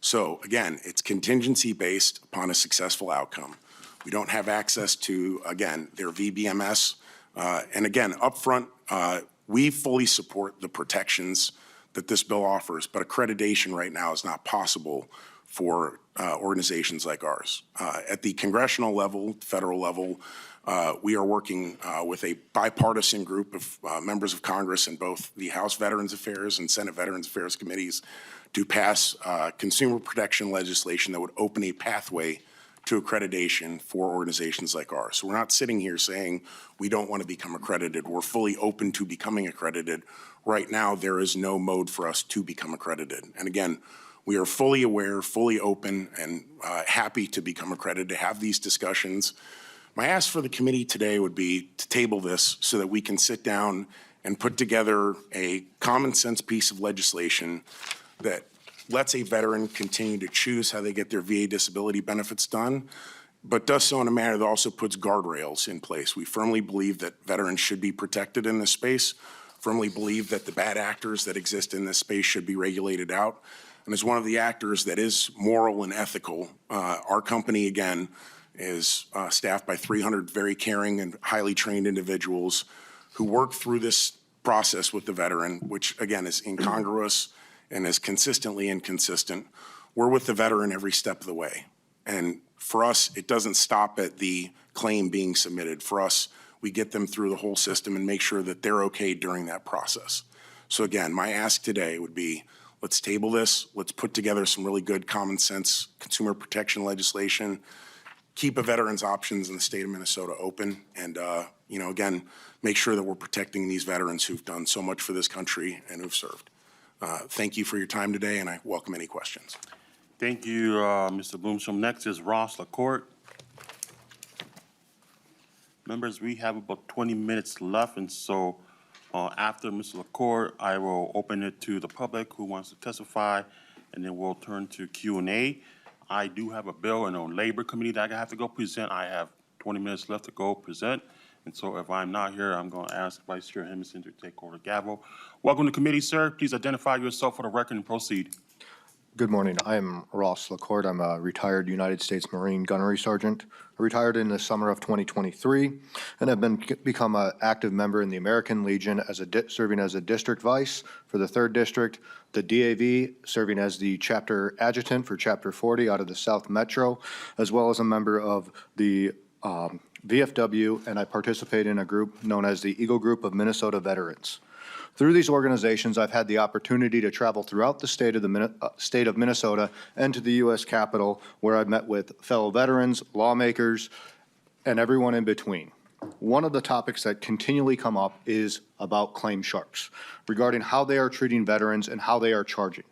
So again, it's contingency based upon a successful outcome. We don't have access to, again, their VBMS. And again, upfront, we fully support the protections that this bill offers, but accreditation right now is not possible for organizations like ours. At the congressional level, federal level, we are working with a bipartisan group of members of Congress in both the House Veterans Affairs and Senate Veterans Affairs committees to pass consumer protection legislation that would open a pathway to accreditation for organizations like ours. So we're not sitting here saying we don't want to become accredited. We're fully open to becoming accredited. Right now, there is no mode for us to become accredited. And again, we are fully aware, fully open, and happy to become accredited, to have these discussions. My ask for the committee today would be to table this so that we can sit down and put together a common sense piece of legislation that lets a veteran continue to choose how they get their VA disability benefits done, but does so in a manner that also puts guardrails in place. We firmly believe that veterans should be protected in this space, firmly believe that the bad actors that exist in this space should be regulated out. And as one of the actors that is moral and ethical, our company, again, is staffed by 300 very caring and highly trained individuals who work through this process with the veteran, which, again, is incongruous and is consistently inconsistent. We're with the veteran every step of the way. And for us, it doesn't stop at the claim being submitted. For us, we get them through the whole system and make sure that they're okay during that process. So again, my ask today would be, let's table this. Let's put together some really good common sense consumer protection legislation, keep a veteran's options in the state of Minnesota open, and again, make sure that we're protecting these veterans who've done so much for this country and who've served. Thank you for your time today, and I welcome any questions. Thank you, Mr. Bloomstrom. Next is Ross LaCourte. Members, we have about 20 minutes left, and so after Mr. LaCourte, I will open it to the public who wants to testify, and then we'll turn to Q&A. I do have a bill in a labor committee that I have to go present. I have 20 minutes left to go present. And so if I'm not here, I'm going to ask Vice Chair Henderson to take over the gavel. Welcome to committee, sir. Please identify yourself for the record and proceed. Good morning. I'm Ross LaCourte. I'm a retired United States Marine Gunnery Sergeant. I retired in the summer of 2023 and have become an active member in the American Legion serving as a district vice for the 3rd District, the DAV serving as the chapter adjutant for Chapter 40 out of the South Metro, as well as a member of the VFW, and I participate in a group known as the Eagle Group of Minnesota Veterans. Through these organizations, I've had the opportunity to travel throughout the state of Minnesota and to the U.S. Capitol, where I've met with fellow veterans, lawmakers, and everyone in between. One of the topics that continually come up is about claim sharks, regarding how they are treating veterans and how they are charging.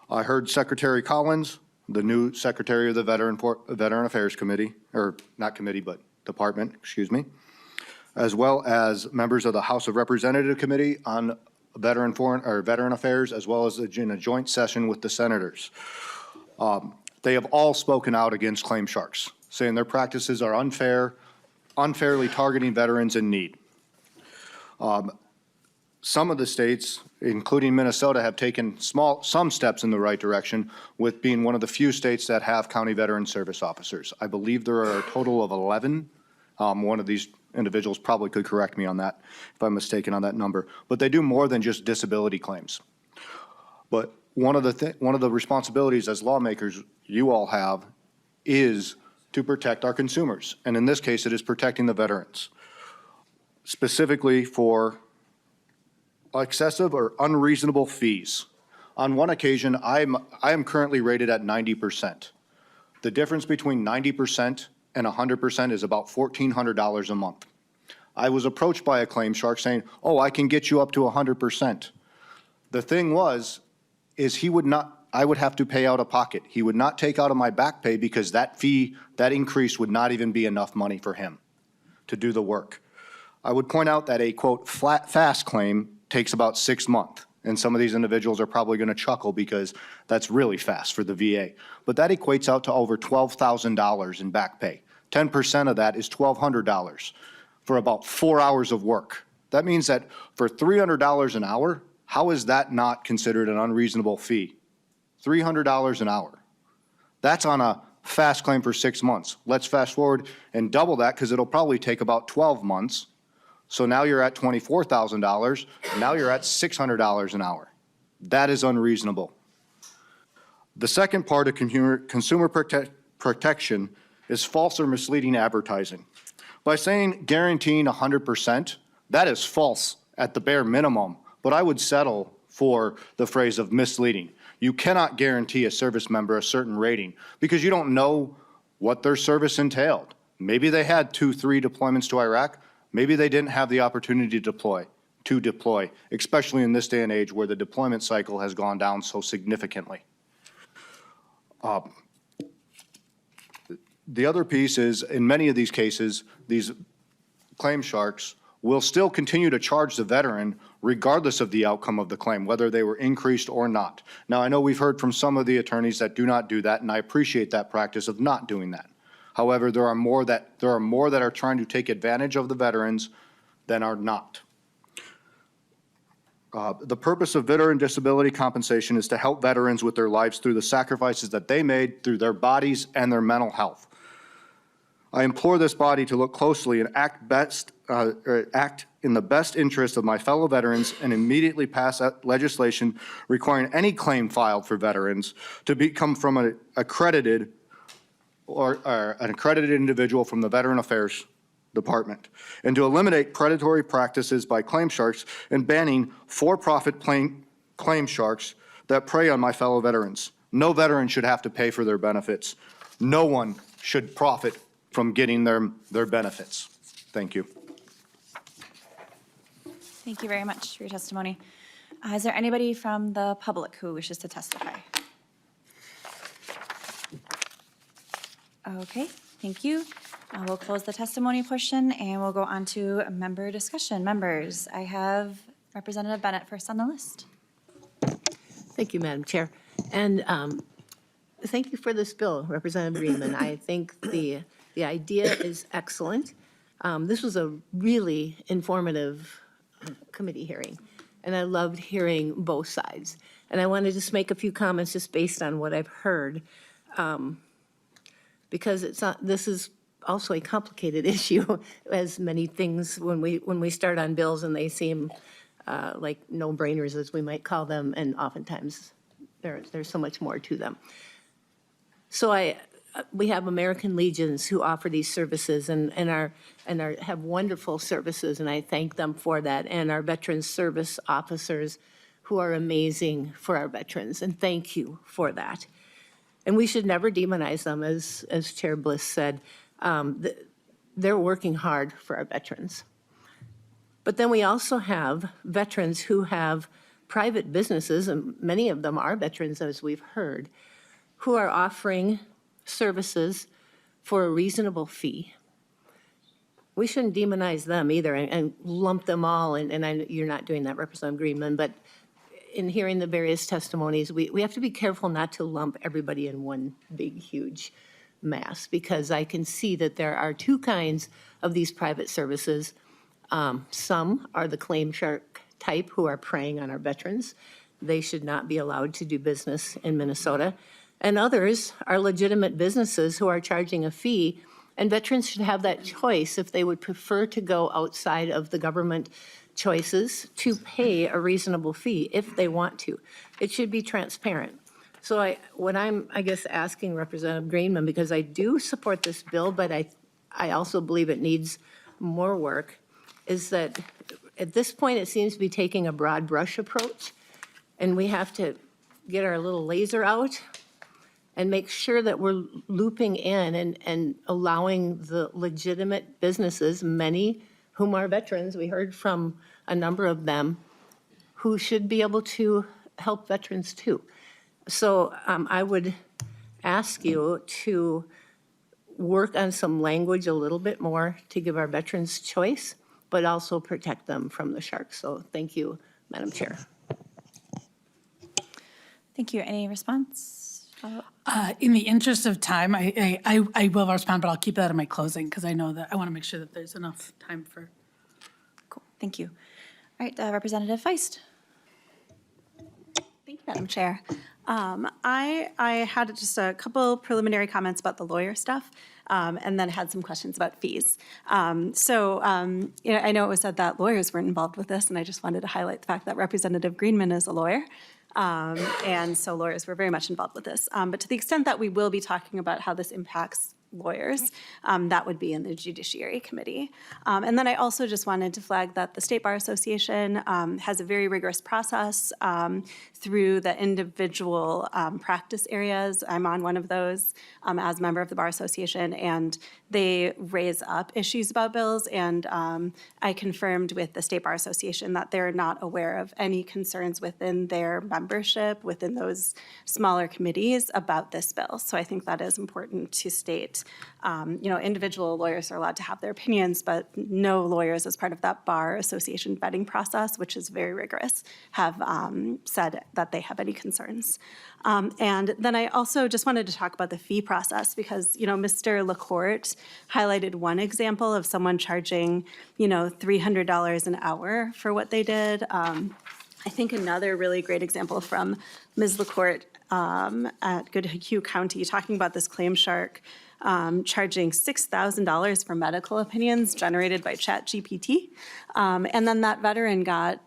I heard Secretary Collins, the new Secretary of the Veteran Affairs Committee, or not committee, but department, excuse me, as well as members of the House of Representatives Committee on Veteran Affairs, as well as in a joint session with the senators. They have all spoken out against claim sharks, saying their practices are unfair, unfairly targeting veterans in need. Some of the states, including Minnesota, have taken some steps in the right direction, with being one of the few states that have county veteran service officers. I believe there are a total of 11. One of these individuals probably could correct me on that if I'm mistaken on that number, but they do more than just disability claims. But one of the responsibilities as lawmakers you all have is to protect our consumers, and in this case, it is protecting the veterans, specifically for excessive or unreasonable fees. On one occasion, I am currently rated at 90%. The difference between 90% and 100% is about $1,400 a month. I was approached by a claim shark saying, "Oh, I can get you up to 100%. The thing is I would have to pay out of pocket. He would not take out of my back pay because that fee, that increase would not even be enough money for him to do the work. I would point out that a quote, fast claim takes about 6 months. And some of these individuals are probably going to chuckle because that's really fast for the VA. But that equates out to over $12,000 in back pay. 10% of that is $1,200 for about 4 hours of work. That means that for $300 an hour, how is that not considered an unreasonable fee? $300 an hour. That's on a fast claim for 6 months. Let's fast forward and double that because it'll probably take about 12 months. So now you're at $24,000. Now you're at $600 an hour. That is unreasonable. The second part of consumer protection is false or misleading advertising. By saying guaranteeing 100%, that is false at the bare minimum, but I would settle for the phrase of misleading. You cannot guarantee a service member a certain rating because you don't know what their service entailed. Maybe they had 2-3 deployments to Iraq. Maybe they didn't have the opportunity to deploy, especially in this day and age where the deployment cycle has gone down so significantly. The other piece is, in many of these cases, these claim sharks will still continue to charge the veteran regardless of the outcome of the claim, whether they were increased or not. Now, I know we've heard from some of the attorneys that do not do that, and I appreciate that practice of not doing that. However, there are more that are trying to take advantage of the veterans than are not. The purpose of veteran disability compensation is to help veterans with their lives through the sacrifices that they made through their bodies and their mental health. I implore this body to look closely and act in the best interest of my fellow veterans and immediately pass legislation requiring any claim filed for veterans to come from an accredited individual from the Veteran Affairs Department, and to eliminate predatory practices by claim sharks and banning for-profit claim sharks that prey on my fellow veterans. No veteran should have to pay for their benefits. No one should profit from getting their benefits. Thank you. Thank you very much for your testimony. Is there anybody from the public who wishes to testify? Okay, thank you. We'll close the testimony portion and we'll go on to member discussion. Members, I have Representative Bennett first on the list. Thank you, Madam Chair. And thank you for this bill, Representative Greenman. I think the idea is excellent. This was a really informative committee hearing, and I loved hearing both sides. And I want to just make a few comments just based on what I've heard, because this is also a complicated issue, as many things when we start on bills and they seem like no-brainers, as we might call them, and oftentimes there's so much more to them. So we have American Legions who offer these services and have wonderful services, and I thank them for that, and our veterans service officers who are amazing for our veterans, and thank you for that. And we should never demonize them, as Chair Bliss said. They're working hard for our veterans. But then we also have veterans who have private businesses, and many of them are veterans, as we've heard, who are offering services for a reasonable fee. We shouldn't demonize them either and lump them all, and I know you're not doing that, Representative Greenman, but in hearing the various testimonies, we have to be careful not to lump everybody in one big, huge mass, because I can see that there are two kinds of these private services. Some are the claim shark type who are preying on our veterans. They should not be allowed to do business in Minnesota. And others are legitimate businesses who are charging a fee, and veterans should have that choice if they would prefer to go outside of the government choices to pay a reasonable fee if they want to. It should be transparent. So what I'm, I guess, asking Representative Greenman, because I do support this bill, but I also believe it needs more work, is that at this point it seems to be taking a broad brush approach, and we have to get our little laser out and make sure that we're looping in and allowing the legitimate businesses, many whom are veterans, we heard from a number of them, who should be able to help veterans too. So I would ask you to work on some language a little bit more to give our veterans choice, but also protect them from the sharks. So thank you, Madam Chair. Thank you. Any response? In the interest of time, I will respond, but I'll keep that in my closing because I know that I want to make sure that there's enough time for. Cool. Thank you. All right, Representative Feist. Thank you, Madam Chair. I had just a couple preliminary comments about the lawyer stuff, and then had some questions about fees. I know it was said that lawyers weren't involved with this, and I just wanted to highlight the fact that Representative Greenman is a lawyer. And so lawyers were very much involved with this. But to the extent that we will be talking about how this impacts lawyers, that would be in the Judiciary Committee. And then I also just wanted to flag that the State Bar Association has a very rigorous process through the individual practice areas. I'm on one of those as a member of the Bar Association, and they raise up issues about bills, and I confirmed with the State Bar Association that they're not aware of any concerns within their membership, within those smaller committees about this bill. So I think that is important to state. Individual lawyers are allowed to have their opinions, but no lawyers, as part of that Bar Association vetting process, which is very rigorous, have said that they have any concerns. And then I also just wanted to talk about the fee process because, Mr. LaCourte highlighted one example of someone charging, $300 an hour for what they did. I think another really great example from Ms. LaCourte at Goodhue County, talking about this claim shark charging $6,000 for medical opinions generated by ChatGPT. And then that veteran got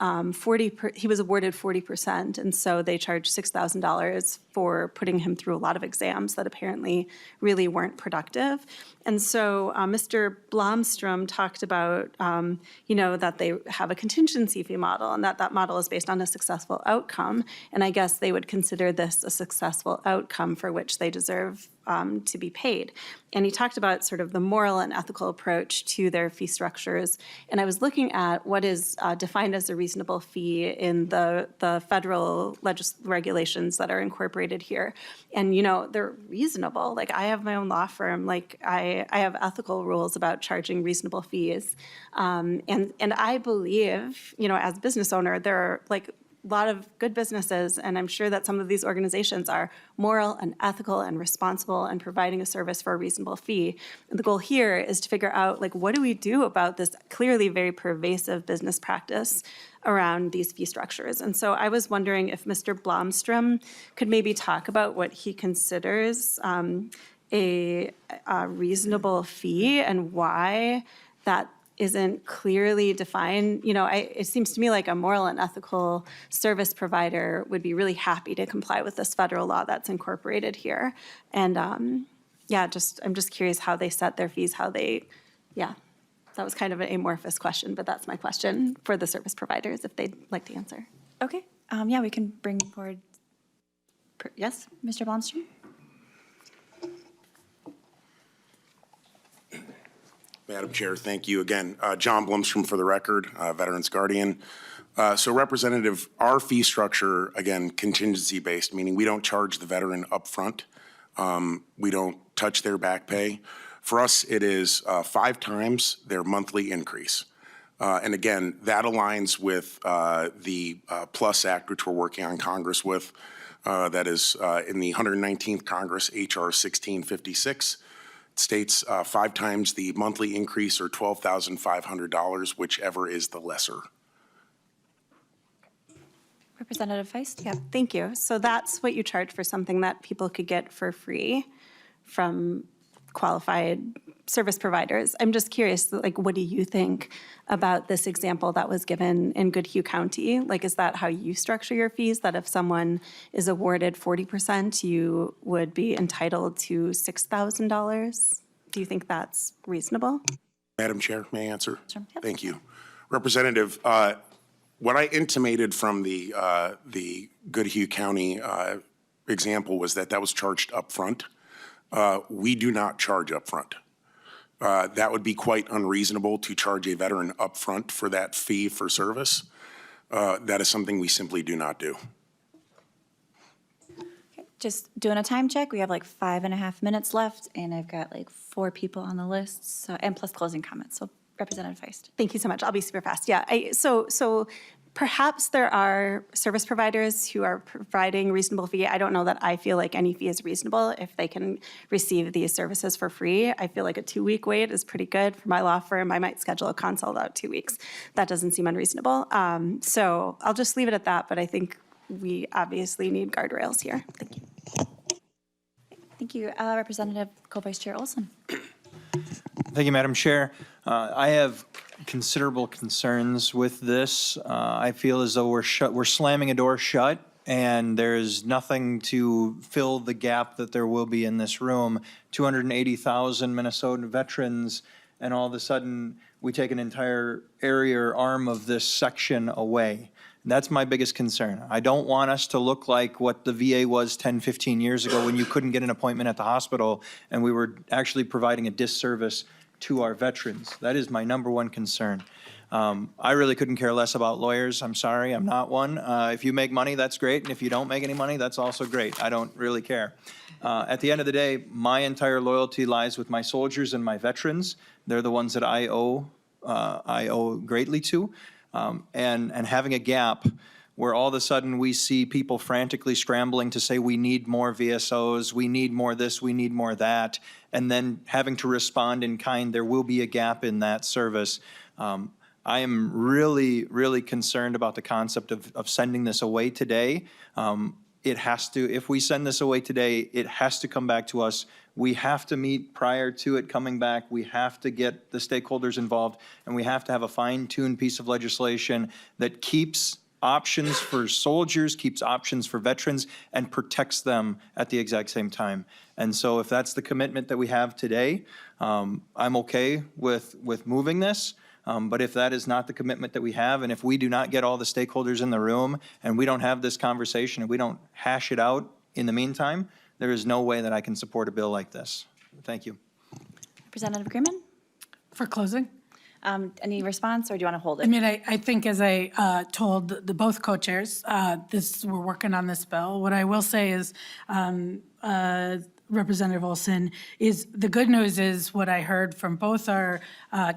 he was awarded 40%, and so they charged $6,000 for putting him through a lot of exams that apparently really weren't productive. And so Mr. Blomstrom talked about, that they have a contingency fee model, and that model is based on a successful outcome. And I guess they would consider this a successful outcome for which they deserve to be paid. And he talked about sort of the moral and ethical approach to their fee structures. And I was looking at what is defined as a reasonable fee in the federal regulations that are incorporated here. And, they're reasonable. Like, I have my own law firm. Like, I have ethical rules about charging reasonable fees. And I believe, as a business owner, there are, a lot of good businesses, and I'm sure that some of these organizations are moral and ethical and responsible and providing a service for a reasonable fee. And the goal here is to figure out, what do we do about this clearly very pervasive business practice around these fee structures? And so I was wondering if Mr. Blomstrom could maybe talk about what he considers a reasonable fee and why that isn't clearly defined. It seems to me like a moral and ethical service provider would be really happy to comply with this federal law that's incorporated here. And I'm just curious how they set their fees, that was kind of an amorphous question, but that's my question for the service providers if they'd like to answer. Okay, we can bring forward, yes, Mr. Blomstrom? Madam Chair, thank you again. John Blomstrom for the record, Veterans Guardian. So Representative, our fee structure, again, contingency-based, meaning we don't charge the veteran upfront. We don't touch their back pay. For us, it is 5 times their monthly increase. And again, that aligns with the PLUS Act, which we're working on Congress with. That is in the 119th Congress, HR 1656. States 5 times the monthly increase or $12,500, whichever is the lesser. Representative Feist? Yeah, thank you. So that's what you charge for something that people could get for free from qualified service providers. I'm just curious, what do you think about this example that was given in Goodhue County? Is that how you structure your fees, that if someone is awarded 40%, you would be entitled to $6,000? Do you think that's reasonable? Madam Chair, may I answer? Sure. Yep. Thank you. Representative, what I intimated from the Goodhue County example was that was charged up front. We do not charge up front. That would be quite unreasonable to charge a veteran upfront for that fee for service. That is something we simply do not do. Okay, just doing a time check. We have 5.5 minutes left, and I've got 4 people on the list, so, and plus closing comments. So Representative Feist. Thank you so much. I'll be super fast. Yeah, so perhaps there are service providers who are providing reasonable fee. I don't know that I feel like any fee is reasonable if they can receive these services for free. I feel like a 2-week wait is pretty good for my law firm. I might schedule a consult out 2 weeks. That doesn't seem unreasonable. So I'll just leave it at that, but I think we obviously need guardrails here. Thank you. Thank you. Representative Co-Vice Chair Olson. Thank you, Madam Chair. I have considerable concerns with this. I feel as though we're slamming a door shut, and there's nothing to fill the gap that there will be in this room. 280,000 Minnesota veterans, and all of a sudden, we take an entire area or arm of this section away. That's my biggest concern. I don't want us to look like what the VA was 10, 15 years ago when you couldn't get an appointment at the hospital and we were actually providing a disservice to our veterans. That is my number one concern. I really couldn't care less about lawyers. I'm sorry, I'm not one. If you make money, that's great. And if you don't make any money, that's also great. I don't really care. At the end of the day, my entire loyalty lies with my soldiers and my veterans. They're the ones that I owe greatly to. And having a gap where all of a sudden we see people frantically scrambling to say we need more VSOs, we need more this, we need more that, and then having to respond in kind, there will be a gap in that service. I am really, really concerned about the concept of sending this away today. It has to, if we send this away today, it has to come back to us. We have to meet prior to it coming back. We have to get the stakeholders involved, and we have to have a fine-tuned piece of legislation that keeps options for soldiers, keeps options for veterans, and protects them at the exact same time. And so if that's the commitment that we have today, I'm okay with moving this. But if that is not the commitment that we have, and if we do not get all the stakeholders in the room, and we don't have this conversation, and we don't hash it out in the meantime, there is no way that I can support a bill like this. Thank you. Representative Greenman, For closing? any response, or do you want to hold it? I mean, I think as I told the both co-chairs, we're working on this bill. What I will say is, Representative Olson, is the good news is what I heard from both our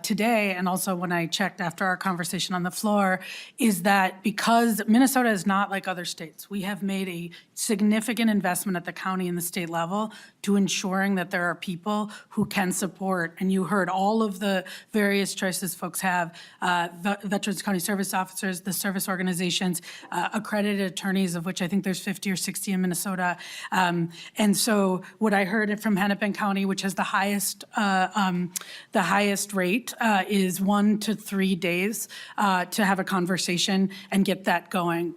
today and also when I checked after our conversation on the floor is that because Minnesota is not like other states, we have made a significant investment at the county and the state level to ensuring that there are people who can support, and you heard all of the various choices folks have, Veterans County Service Officers, the service organizations, accredited attorneys, of which I think there's 50 or 60 in Minnesota. And so what I heard from Hennepin County, which has the highest rate, is 1 to 3 days to have a conversation and get that going.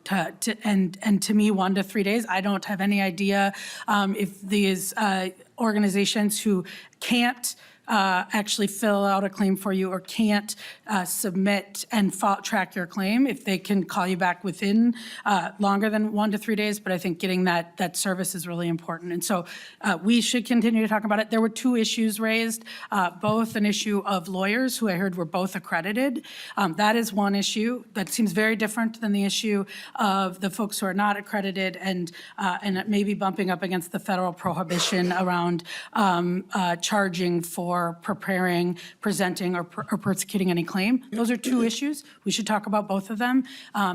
And to me, 1 to 3 days, I don't have any idea if these organizations who can't actually fill out a claim for you or can't submit and track your claim, if they can call you back within longer than 1 to 3 days. But I think getting that service is really important. And so we should continue to talk about it. There were 2 issues raised, both an issue of lawyers who I heard were both accredited. That is one issue that seems very different than the issue of the folks who are not accredited and maybe bumping up against the federal prohibition around charging for preparing, presenting, or persecuting any claim. Those are 2 issues. We should talk about both of them.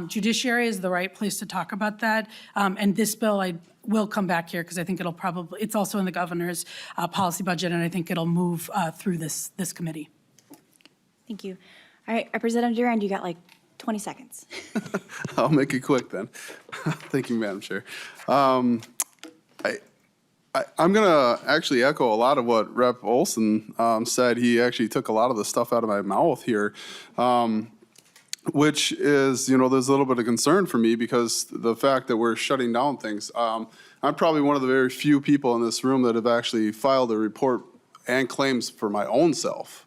Judiciary is the right place to talk about that. And this bill, I will come back here because I think it's also in the governor's policy budget, and I think it'll move through this committee. Thank you. All right, Representative Durand, you got like 20 seconds. I'll make it quick then. Thank you, Madam Chair. I'm going to actually echo a lot of what Rep. Olson said. He actually took a lot of the stuff out of my mouth here, which is, there's a little bit of concern for me because the fact that we're shutting down things. I'm probably one of the very few people in this room that have actually filed a report and claims for my own self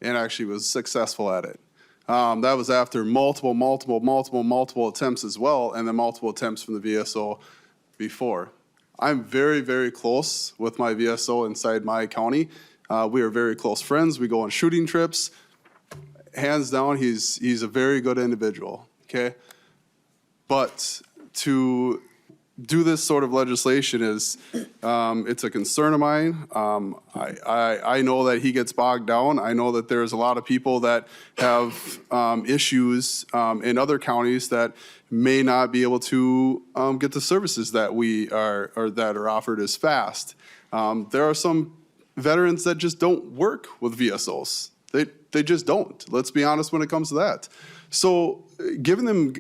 and actually was successful at it. That was after multiple attempts as well, and then multiple attempts from the VSO before. I'm very, very close with my VSO inside my county. We are very close friends. We go on shooting trips. Hands down, he's a very good individual, okay? But to do this sort of legislation is, it's a concern of mine. I know that he gets bogged down. I know that there's a lot of people that have issues in other counties that may not be able to get the services that we are, or that are offered as fast. There are some veterans that just don't work with VSOs. They just don't. Let's be honest when it comes to that. So giving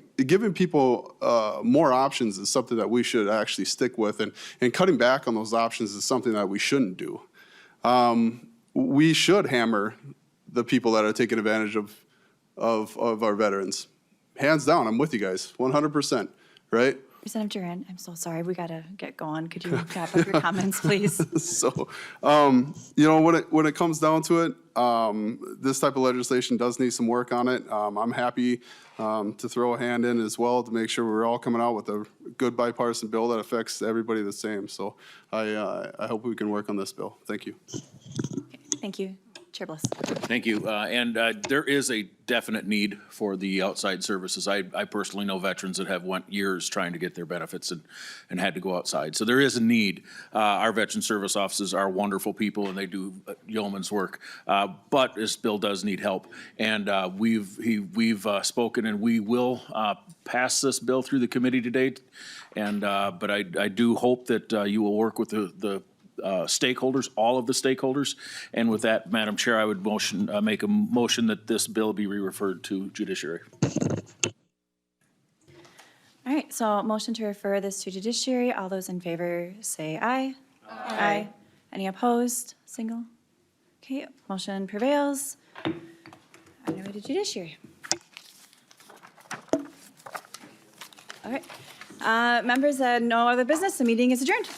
people more options is something that we should actually stick with, and cutting back on those options is something that we shouldn't do. We should hammer the people that are taking advantage of our veterans. Hands down, I'm with you guys, 100%, right? Representative Duran, I'm so sorry, we gotta get going. Could you wrap up your comments, please? So, when it comes down to it, this type of legislation does need some work on it. I'm happy to throw a hand in as well to make sure we're all coming out with a good bipartisan bill that affects everybody the same. So I hope we can work on this bill. Thank you. Thank you. Chair Bliss. Thank you. And there is a definite need for the outside services. I personally know veterans that have went years trying to get their benefits and had to go outside. So there is a need. Our veteran service officers are wonderful people and they do yeoman's work. But this bill does need help. And we've spoken and we will pass this bill through the committee today. And but I do hope that you will work with the stakeholders, all of the stakeholders. And with that, Madam Chair, I would make a motion that this bill be re-referred to judiciary. All right, so motion to refer this to judiciary. All those in favor say aye. Aye. Any opposed? Single? Okay, motion prevails. On your way to judiciary. All right. Members, no other business. The meeting is adjourned.